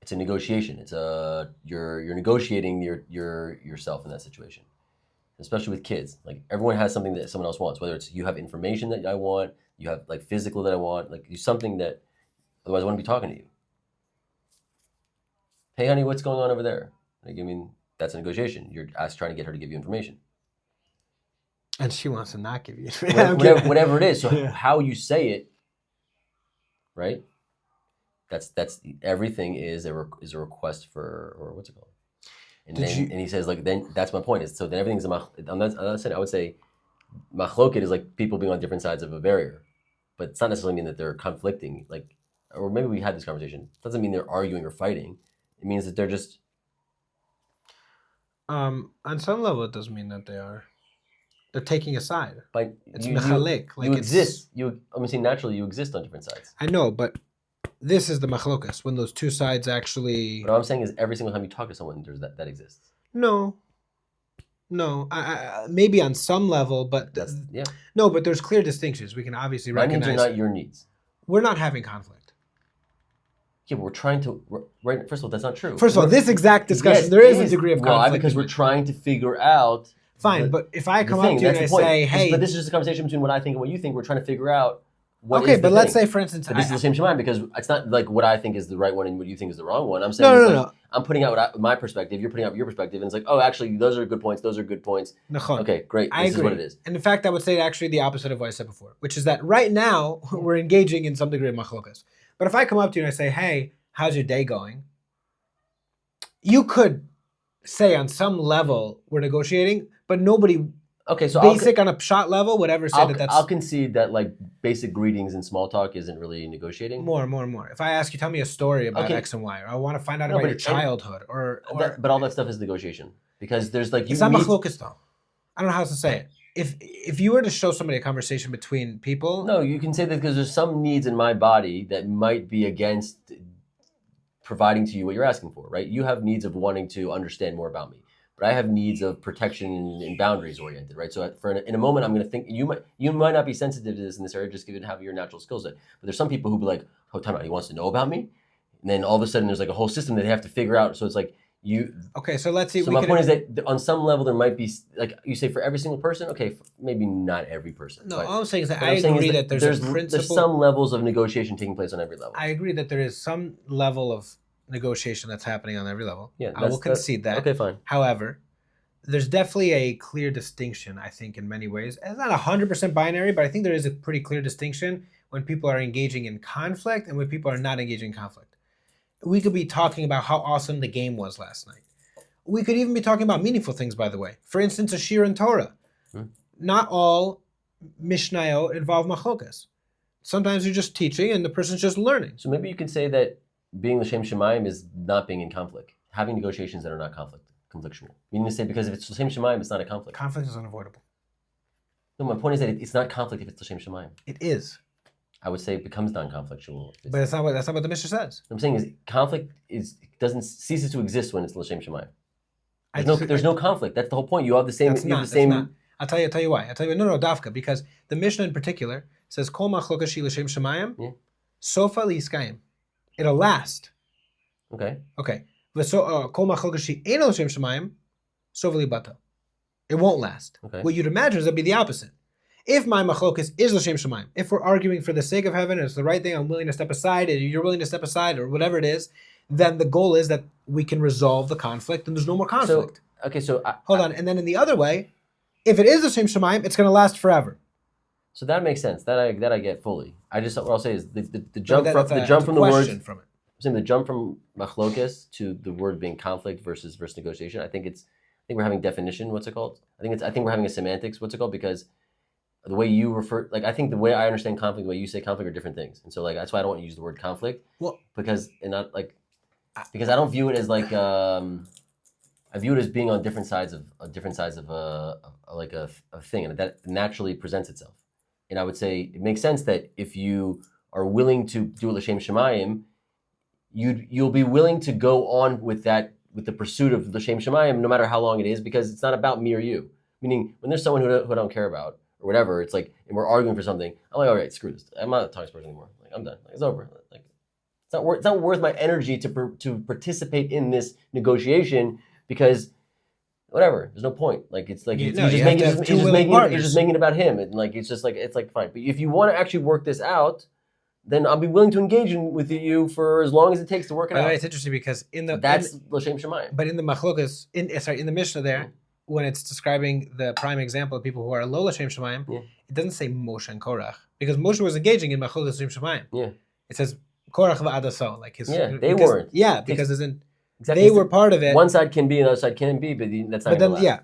it's a negotiation. It's you're negotiating yourself in that situation. Especially with kids, like everyone has something that someone else wants. Whether it's you have information that I want, you have like physical that I want, like something that otherwise I wouldn't be talking to you. Hey, honey, what's going on over there? Like, I mean, that's a negotiation. You're trying to get her to give you information, and she wants to not give you whatever it is. So how you say it, right? That's everything is a request for, or what's it called? And he says like, then that's my point is, so then everything's I'm not saying, I would say Machloket is like people being on different sides of a barrier, but it's not necessarily mean that they're conflicting, like, or maybe we had this conversation. It doesn't mean they're arguing or fighting. It means that they're just on some level it doesn't mean that they're taking a side. But it's mechalek. You exist. I'm saying naturally you exist on different sides. I know, but this is the machlokas, when those two sides actually... What I'm saying is every single time you talk to someone, there's that exists. No. I maybe on some level, but... No, but there's clear distinctions. We can obviously recognize... My needs are not your needs. We're not having conflict. Yeah, but we're trying to... Right. First of all, that's not true. First of all, this exact discussion, there is a degree of conflict. Why? Because we're trying to figure out... Fine, but if I come up to you and I say, hey... But this is just a conversation between what I think and what you think. We're trying to figure out... but let's say, for instance, but this is L'shem Shamayim because it's not like what I think is the right one and what you think is the wrong one. I'm saying no. I'm putting out my perspective. You're putting out your perspective, and it's like, oh, actually, those are good points. Those are good points. Okay, great. This is what it is. And in fact, I would say actually the opposite of what I said before, which is that right now we're engaging in some degree of machlokas. But if I come up to you and I say, hey, how's your day going? You could say on some level we're negotiating, but nobody. Okay, so basic on a shot level, whatever. I'll concede that like basic greetings and small talk isn't really negotiating. More. If I ask you, tell me a story about X and Y, or I want to find out about your childhood, but all that stuff is negotiation because there's like it's not machlokas though. I don't know how else to say it. If you were to show somebody a conversation between people, no, you can say that because there's some needs in my body that might be against providing to you what you're asking for, right? You have needs of wanting to understand more about me, but I have needs of protection and boundaries oriented, right? So in a moment, I'm going to think you might not be sensitive to this in this area, just given how your natural skill set. But there's some people who be like, oh, time out, he wants to know about me, and then all of a sudden there's like a whole system that they have to figure out. So it's like you. Okay, so let's see. So my point is that on some level there might be, like you say, for every single person. Okay, maybe not every person. No, but all I'm saying is that I agree that there's a principle. There's some levels of negotiation taking place on every level. I agree that there is some level of negotiation that's happening on every level. Yeah, I will concede that. Okay, fine. However, there's definitely a clear distinction, I think, in many ways. It's not 100% binary, but I think there is a pretty clear distinction when people are engaging in conflict and when people are not engaging in conflict. We could be talking about how awesome the game was last night. We could even be talking about meaningful things, by the way. For instance, a shir in Torah. Not all mishnayot involve machlokas. Sometimes you're just teaching and the person's just learning. So maybe you can say that being L'shem Shamayim is not being in conflict. Having negotiations that are not conflictual. Meaning to say, because if it's L'shem Shamayim, it's not a conflict. Conflict is unavoidable. No, my point is that it's not conflict if it's L'shem Shamayim. It is. I would say it becomes non-conflictual. But that's not what the Mishnah says. What I'm saying is conflict doesn't ceases to exist when it's L'shem Shamayim. There's no conflict. That's the whole point. You have the same. That's not. I'll tell you why. No, dafka, because the Mishnah in particular says kol machloket l'shem shamayim, sofa liskayim. It'll last. Okay. So kol machloket ein l'shem shamayim, sofa libata. It won't last. Okay. What you'd imagine is that'd be the opposite. If my machlokas is l'shem shamayim, if we're arguing for the sake of heaven, it's the right thing, I'm willing to step aside, and you're willing to step aside, or whatever it is, then the goal is that we can resolve the conflict and there's no more conflict. Hold on. And then in the other way, if it is l'shem shamayim, it's going to last forever. So that makes sense. That I get fully. What I'll say is the jump from the word from it. I'm saying the jump from machlokas to the word being conflict versus negotiation. I think we're having definition. What's it called? I think we're having a semantics. What's it called? Because the way you refer, like I think the way I understand conflict, the way you say conflict are different things, and so like that's why I don't want to use the word conflict. Well, because I don't view it as like I view it as being on different sides of a thing, and that naturally presents itself. And I would say it makes sense that if you are willing to do a L'shem Shamayim, you'll be willing to go on with the pursuit of L'shem Shamayim, no matter how long it is, because it's not about me or you. Meaning, when there's someone who I don't care about or whatever, it's like, and we're arguing for something, I'm like, all right, screw this. I'm not talking to this person anymore. Like, I'm done. Like, it's over. Like, it's not worth my energy to participate in this negotiation because whatever, there's no point. Like it's like you're just making it about him, and like it's like fine. But if you want to actually work this out, then I'll be willing to engage with you for as long as it takes to work it out. It's interesting because that's L'shem Shamayim. But in the machlokas, in the Mishnah there, when it's describing the prime example of people who are lo L'shem Shamayim, it doesn't say Moshe and Korach because Moshe was engaging in machlokas L'shem Shamayim. Yeah, it says Korach v'adaso, like his. Yeah, they weren't. Yeah, because exactly. They were part of it. One side can be, another side can't be, but that's not. But then,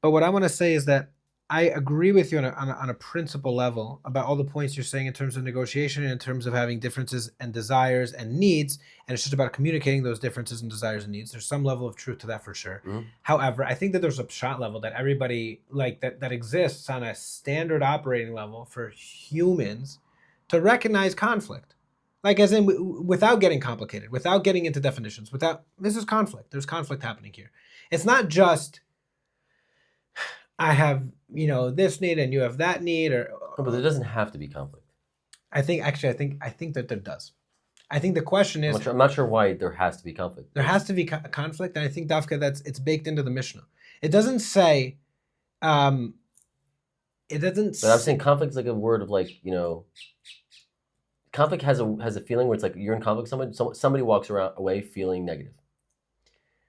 But what I want to say is that I agree with you on a principle level about all the points you're saying in terms of negotiation and in terms of having differences and desires and needs, and it's just about communicating those differences and desires and needs. There's some level of truth to that for sure. Mm-hmm. However, I think that there's a pshat level that everybody that exists on a standard operating level for humans to recognize conflict. Like as in without getting complicated, without getting into definitions, this is conflict. There's conflict happening here. It's not just I have, this need and you have that need but there doesn't have to be conflict. I think that there does. I think the question is I'm not sure why there has to be conflict. There has to be conflict, and I think dafka it's baked into the Mishnah. It doesn't say But I'm saying conflict is like a word of like, conflict has a feeling where it's like you're in conflict with someone, somebody walks away feeling negative.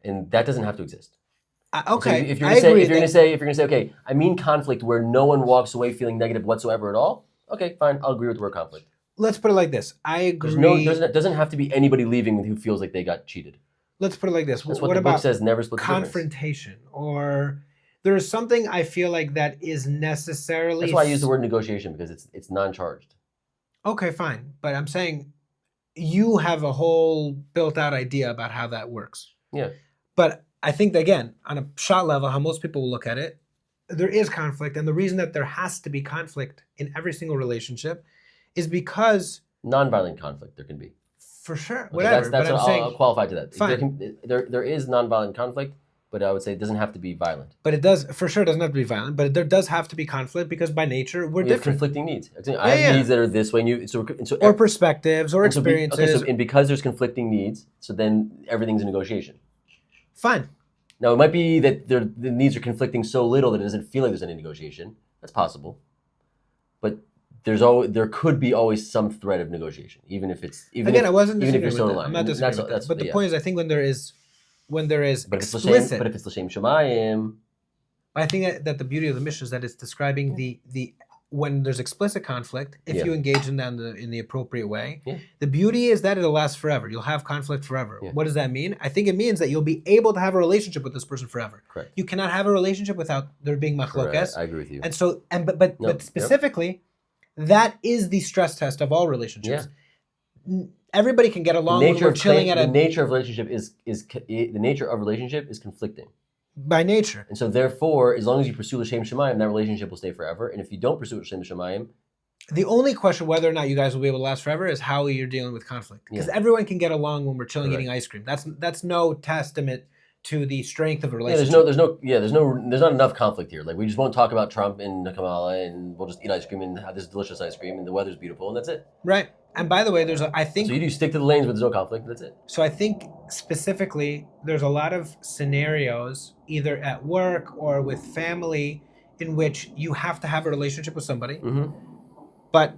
And that doesn't have to exist. Okay. So if you're going to say, okay, I mean conflict where no one walks away feeling negative whatsoever at all, okay, fine, I'll agree with the word conflict. Let's put it like this. I agree. Doesn't have to be anybody leaving who feels like they got cheated. Let's put it like this. That's what the book says, never split the difference. Confrontation, or there's something I feel like that is necessarily... That's why I use the word negotiation, because it's non-charged. Okay, fine. But I'm saying you have a whole built-out idea about how that works. Yeah. But I think, again, on a shot level, how most people will look at it, there is conflict. And the reason that there has to be conflict in every single relationship is because... Nonviolent conflict there can be. For sure, Okay, whatever. That's but what I'm saying, I'll qualify to that. Fine. There is nonviolent conflict, but I would say it doesn't have to be violent. But it does, for sure, doesn't have to be violent. But there does have to be conflict because by nature we're We have different. conflicting needs. I have needs that are this way, and or perspectives, or experiences. and because there's conflicting needs, so then everything's a negotiation. Fine. Now, it might be that the needs are conflicting so little that it doesn't feel like there's any negotiation. That's possible. But there could be always some thread of negotiation, even if it's I wasn't even if you're disagreeing still with in that. line. I'm not disagreeing with that. But the point is, I think when there is but explicit. if it's L'shem Shamayim, I think that the beauty of the mission is that it's describing the when there's explicit conflict, if you engage in that in the appropriate way, the beauty is that it'll last forever. You'll have conflict forever. Yeah. What does that mean? I think it means that you'll be able to have a relationship with this person forever. Correct. You cannot have a relationship without there being machloket. I agree with you. And so, but specifically, that is the stress test of all relationships. Yeah. Everybody can get along when we're chilling at the nature of relationship is conflicting. By nature. And so therefore, as long as you pursue L'shem Shamayim, that relationship will stay forever. And if you don't pursue L'shem Shamayim, the only question whether or not you guys will be able to last forever is how you're dealing with conflict. Because everyone can get along when we're chilling eating ice cream. That's no testament to the strength of a relationship. There's not enough conflict here. Like, we just won't talk about Trump and Kamala, and we'll just eat ice cream and have this delicious ice cream, and the weather's beautiful, and that's it. Right. And by the way, I think... So you do stick to the lanes where there's no conflict, that's it. So I think specifically, there's a lot of scenarios, either at work or with family, in which you have to have a relationship with somebody, but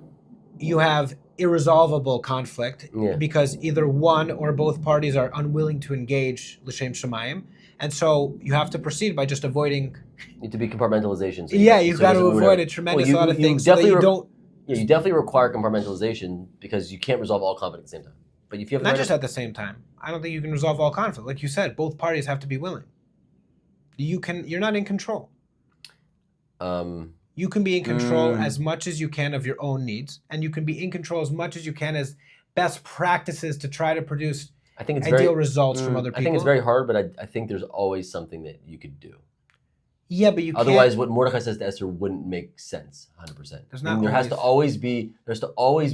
you have irresolvable conflict because either one or both parties are unwilling to engage L'shem Shamayim, and so you have to proceed by just avoiding... Need to be compartmentalization. So you've got to avoid a tremendous lot of things so that you don't... Yeah, you definitely require compartmentalization because you can't resolve all conflict at the same time. But if you have not just at the same time, I don't think you can resolve all conflict. Like you said, both parties have to be willing. You're not in control. You can be in control as much as you can of your own needs, and you can be in control as much as you can as best practices to try to produce ideal results from other people. I think it's very hard, but I think there's always something that you could do. Yeah, but you can't. Otherwise, what Mordechai says to Esther wouldn't make sense, 100%. There has to always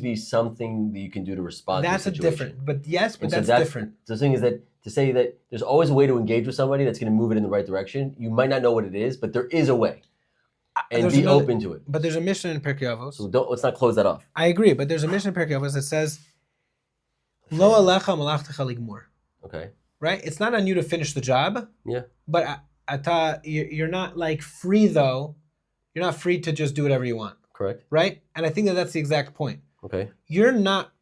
be something that you can do to respond to the situation. That's different. The thing is that to say that there's always a way to engage with somebody that's going to move it in the right direction, you might not know what it is, but there is a way. And be open to it. But there's a mission in Pirkei Avos. So let's not close that off. I agree, but there's a mission in Pirkei Avos that says, Lo alecha malachtecha ligmor. Okay. Right? It's not on you to finish the job. Yeah. But you're not like free though. You're not free to just do whatever you want. Correct. Right? And I think that's the exact point. Okay. You're not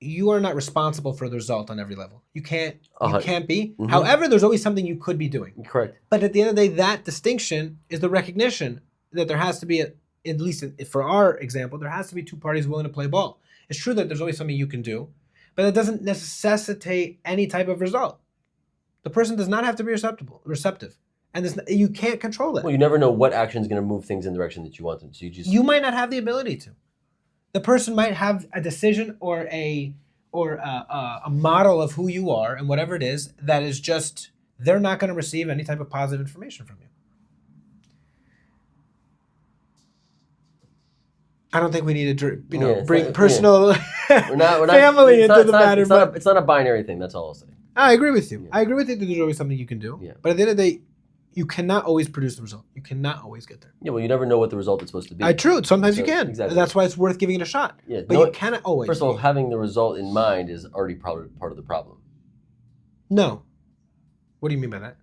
you are not responsible for the result on every level. You can't be. Mm-hmm. However, there's always something you could be doing. Correct. But at the end of the day, that distinction is the recognition that there has to be, at least for our example, there has to be two parties willing to play ball. It's true that there's always something you can do, but it doesn't necessitate any type of result. The person does not have to be receptive. And you can't control that. Well, you never know what action is going to move things in the direction that you want them to. You might not have the ability to. The person might have a decision or a model of who you are and whatever it is that is just, they're not going to receive any type of positive information from you. I don't think we need to bring personal family into the matter. It's not a binary thing. That's all I'll say. I agree with you. Yeah. I agree with you that there's always something you can do. Yeah. But at the end of the day, you cannot always produce the result. You cannot always get there. Yeah, well, you never know what the result is supposed to be. True. Sometimes you can. Exactly. That's why it's worth giving it a shot. Yeah, but you cannot always. First of all, having the result in mind is already part of the problem. No. What do you mean by that?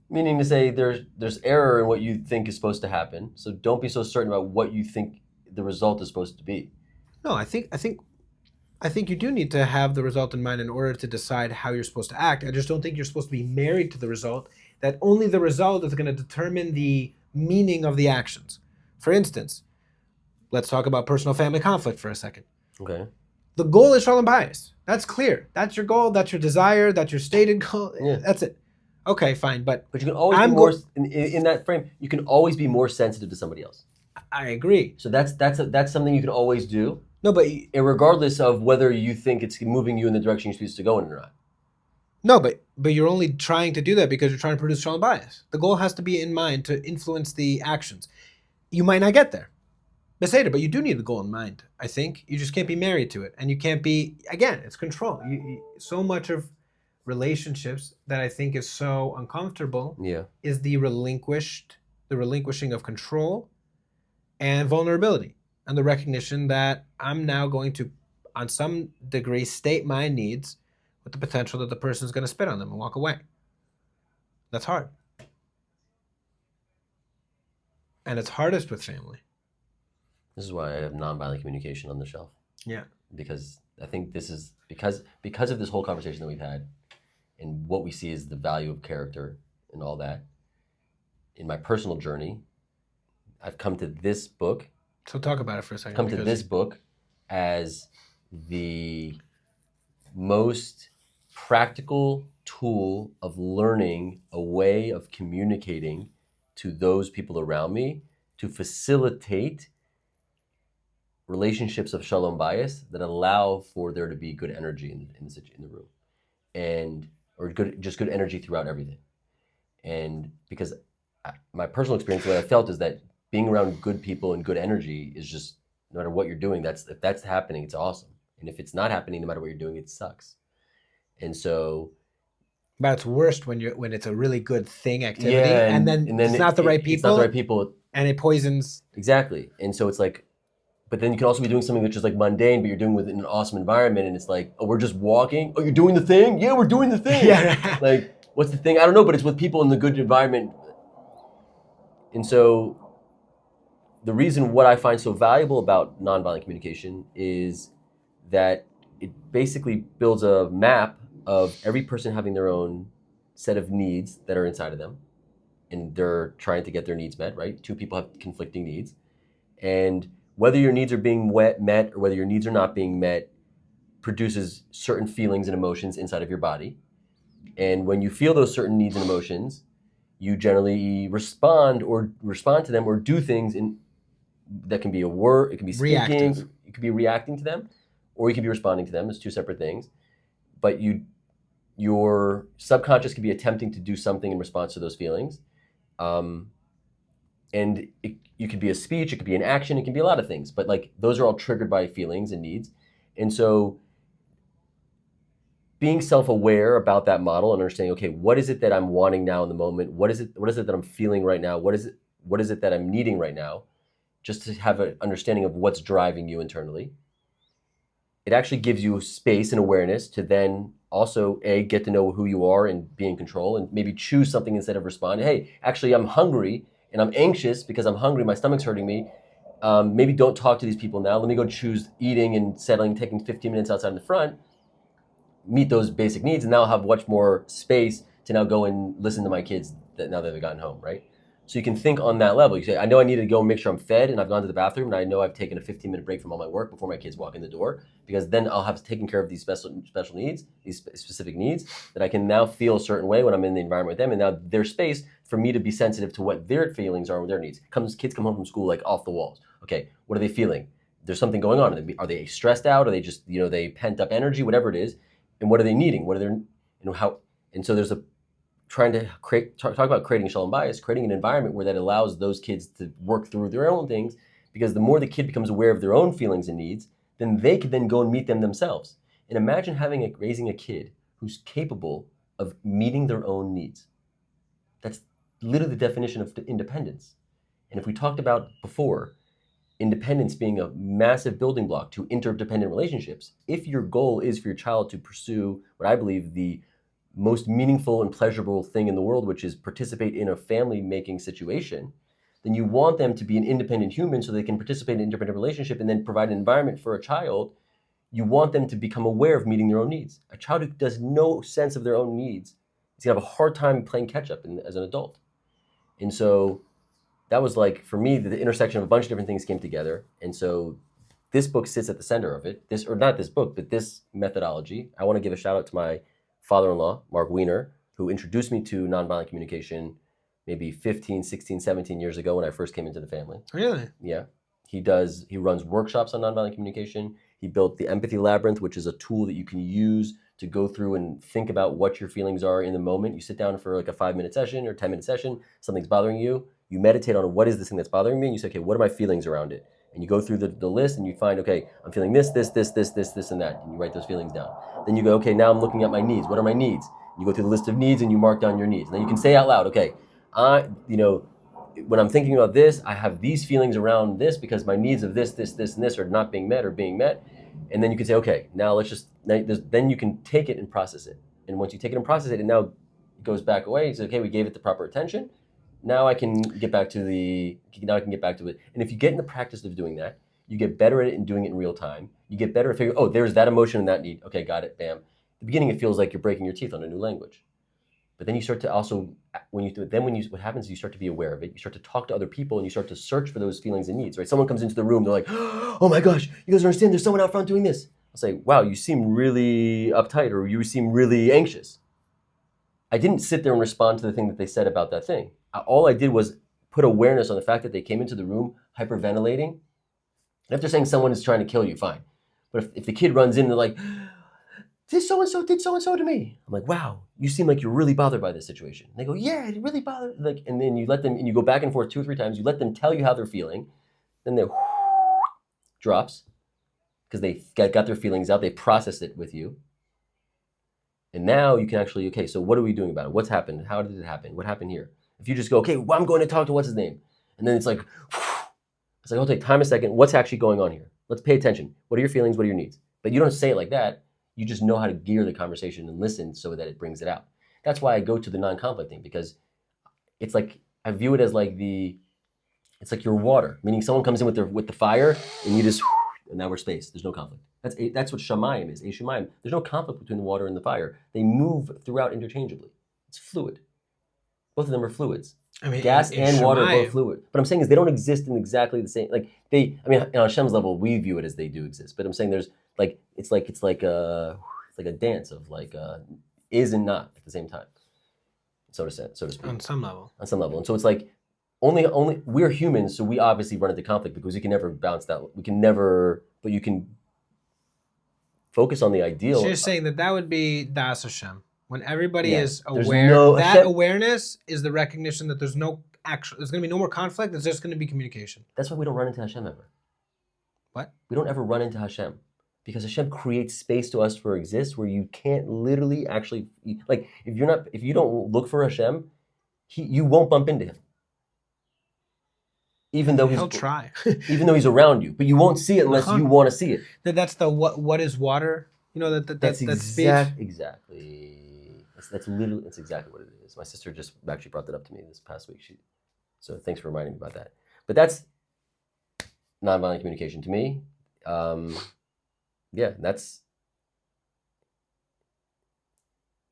Meaning to say there's error in what you think is supposed to happen. So don't be so certain about what you think the result is supposed to be. No, I think you do need to have the result in mind in order to decide how you're supposed to act. I just don't think you're supposed to be married to the result, that only the result is going to determine the meaning of the actions. For instance, let's talk about personal family conflict for a second. Okay. The goal is shalom bayis. That's clear. That's your goal. That's your desire. That's your stated goal. Yeah. That's it. Okay, fine. But you can always be more, in that frame, you can always be more sensitive to somebody else. I agree. So that's something you can always do. No, but regardless of whether you think it's moving you in the direction you're supposed to go in or not. No, but you're only trying to do that because you're trying to produce shalom bayis. The goal has to be in mind to influence the actions. You might not get there. Beseda, but you do need the goal in mind. I think you just can't be married to it, and you can't be. Again, it's control. So much of relationships that I think is so uncomfortable is the relinquishing of control and vulnerability, and the recognition that I'm now going to, on some degree, state my needs with the potential that the person is going to spit on them and walk away. That's hard. And it's hardest with family. This is why I have nonviolent communication on the shelf. Yeah. Because I think this is because of this whole conversation that we've had and what we see as the value of character and all that. In my personal journey, I've come to this book. So talk about it for a second. Come to this book as the most practical tool of learning a way of communicating to those people around me to facilitate relationships of shalom bias that allow for there to be good energy in the room, or good energy throughout everything. And because my personal experience, what I felt is that being around good people and good energy is just, no matter what you're doing, if that's happening, it's awesome. And if it's not happening, no matter what you're doing, it sucks. And so, but it's worst when it's a really good thing activity, and then it's not the right people. It's not the right people, and it poisons. Exactly. And so it's like, but then you can also be doing something that's just like mundane, but you're doing within an awesome environment, and it's like, oh, we're just walking. Oh, you're doing the thing? Yeah, we're doing the thing. Yeah. Like, what's the thing? I don't know, but it's with people in the good environment. And so, the reason what I find so valuable about nonviolent communication is that it basically builds a map of every person having their own set of needs that are inside of them, and they're trying to get their needs met, right? Two people have conflicting needs, and whether your needs are being met or whether your needs are not being met produces certain feelings and emotions inside of your body. And when you feel those certain needs and emotions, you generally respond to them or do things that can be a word, it can be speaking, reactive. It could be reacting to them, or you could be responding to them. It's two separate things. But your subconscious could be attempting to do something in response to those feelings. And you could be a speech, it could be an action, it can be a lot of things. But like those are all triggered by feelings and needs. And so being self-aware about that model and understanding, okay, what is it that I'm wanting now in the moment? What is it that I'm feeling right now? What is it that I'm needing right now? Just to have an understanding of what's driving you internally. It actually gives you space and awareness to then also, get to know who you are and be in control and maybe choose something instead of respond. Hey, actually, I'm hungry and I'm anxious because I'm hungry, my stomach's hurting me. Maybe don't talk to these people now. Let me go choose eating and settling, taking 15 minutes outside in the front, meet those basic needs, and now I'll have much more space to now go and listen to my kids now that they've gotten home, right? So you can think on that level. You say, I know I need to go and make sure I'm fed and I've gone to the bathroom and I know I've taken a 15-minute break from all my work before my kids walk in the door, because then I'll have taken care of these special needs, these specific needs, that I can now feel a certain way when I'm in the environment with them, and now there's space for me to be sensitive to what their feelings are, what their needs. Kids come home from school like off the walls. Okay, what are they feeling? There's something going on. Are they stressed out? Are they just, they pent up energy, whatever it is? And what are they needing? What are their, how, and so there's trying to talk about creating shalom bias, creating an environment where that allows those kids to work through their own things, because the more the kid becomes aware of their own feelings and needs, then they can then go and meet them themselves. And imagine raising a kid who's capable of meeting their own needs. That's literally the definition of independence. And if we talked about before, independence being a massive building block to interdependent relationships, if your goal is for your child to pursue what I believe the most meaningful and pleasurable thing in the world, which is participate in a family-making situation, then you want them to be an independent human so they can participate in an independent relationship and then provide an environment for a child. You want them to become aware of meeting their own needs. A child who does no sense of their own needs is going to have a hard time playing catch-up as an adult. And so that was like, for me, the intersection of a bunch of different things came together. And so this book sits at the center of it. Not this book, but this methodology. I want to give a shout out to my father-in-law, Mark Wiener, who introduced me to nonviolent communication maybe 15, 16, 17 years ago when I first came into the family. Really? Yeah. He runs workshops on nonviolent communication. He built the Empathy Labyrinth, which is a tool that you can use to go through and think about what your feelings are in the moment. You sit down for like a 5-minute session or 10-minute session, something's bothering you. You meditate on what is this thing that's bothering me, and you say, okay, what are my feelings around it? And you go through the list and you find, okay, I'm feeling this, and that. And you write those feelings down. Then you go, okay, now I'm looking at my needs. What are my needs? You go through the list of needs and you mark down your needs. And then you can say out loud, okay, when I'm thinking about this, I have these feelings around this because my needs of this, and this are not being met or being met. And then you can say, okay, now then you can take it and process it. And once you take it and process it, it now goes back away. You say, okay, we gave it the proper attention. Now I can get back to it. And if you get in the practice of doing that, you get better at it and doing it in real time. You get better at figuring, oh, there's that emotion and that need. Okay, got it, bam. At the beginning, it feels like you're breaking your teeth on a new language. But then you start to also, what happens is you start to be aware of it. You start to talk to other people and you start to search for those feelings and needs, right? Someone comes into the room, they're like, oh my gosh, you guys don't understand, there's someone out front doing this. I'll say, wow, you seem really uptight or you seem really anxious. I didn't sit there and respond to the thing that they said about that thing. All I did was put awareness on the fact that they came into the room hyperventilating. And if they're saying someone is trying to kill you, fine. But if the kid runs in and they're like, this so-and-so did so-and-so to me. I'm like, wow, you seem like you're really bothered by this situation. And they go, yeah, it really bothered. And then you let them, and you go back and forth 2 or 3 times. You let them tell you how they're feeling. Then they drops because they got their feelings out. They processed it with you. And now you can actually, okay, so what are we doing about it? What's happened? How did it happen? What happened here? If you just go, okay, well, I'm going to talk to what's his name. And then it's like, okay, time a second. What's actually going on here? Let's pay attention. What are your feelings? What are your needs? But you don't say it like that. You just know how to gear the conversation and listen so that it brings it out. That's why I go to the non-conflict thing, because it's like, I view it as like it's like your water, meaning someone comes in with the fire and you just, and now we're space. There's no conflict. That's what Shamayim is, Shamayim. There's no conflict between the water and the fire. They move throughout interchangeably. It's fluid. Both of them are fluids. I mean, gas and water are both fluid. What I'm saying is they don't exist in exactly the same, on Hashem's level, we view it as they do exist. But I'm saying there's it's like a dance of is and not at the same time, so to speak. On some level. And so it's like only we're humans, so we obviously run into conflict because we can never bounce that. We can never, but you can focus on the ideal. So you're saying that would be Das Hashem. When everybody is aware, awareness is the recognition that there's going to be no more conflict. There's just going to be communication. That's why we don't run into Hashem ever. What? We don't ever run into Hashem because Hashem creates space to us for exist where you can't literally actually, like if you don't look for Hashem, you won't bump into him. Even though he'll try. Even though he's around you, but you won't see it unless you want to see it. That's the what is water? You know that's exactly. That's exactly what it is. My sister just actually brought that up to me this past week. So thanks for reminding me about that. But that's nonviolent communication to me. That's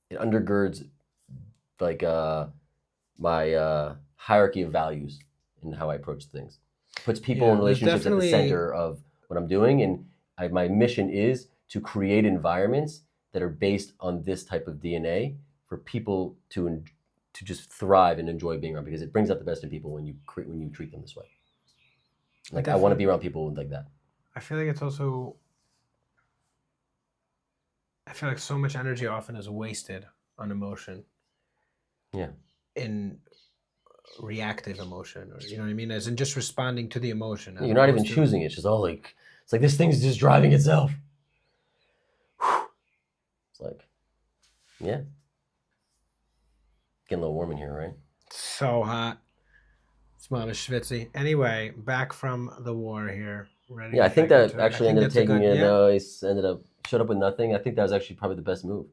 it undergirds my hierarchy of values in how I approach things. Puts people in relationships at the center of what I'm doing, and my mission is to create environments that are based on this type of DNA for people to just thrive and enjoy being around, because it brings out the best in people when you treat them this way. I want to be around people like that. I feel like it's also. I feel like so much energy often is wasted on emotion. Yeah. In reactive emotion, or you know what I mean, as in just responding to the emotion. You're not even choosing it. It's just all it's like this thing's just driving itself. It's like, yeah. Getting a little warm in here, right? So hot. It's mamish schwitzy. Anyway, back from the war here. Ready? Yeah, I think that actually ended up taking it. He showed up with nothing. I think that was actually probably the best move.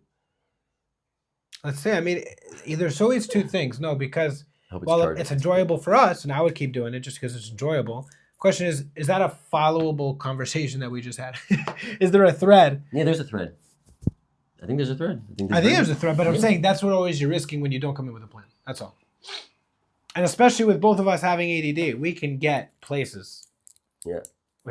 Let's say, I mean, there's always two things. No, because it's enjoyable for us, and I would keep doing it just because it's enjoyable. Question is that a followable conversation that we just had? Is there a thread? Yeah, there's a thread. I think there's a thread. I think there's a thread, but I'm saying that's what always you're risking when you don't come in with a plan. That's all. And especially with both of us having ADD, we can get places. Yeah.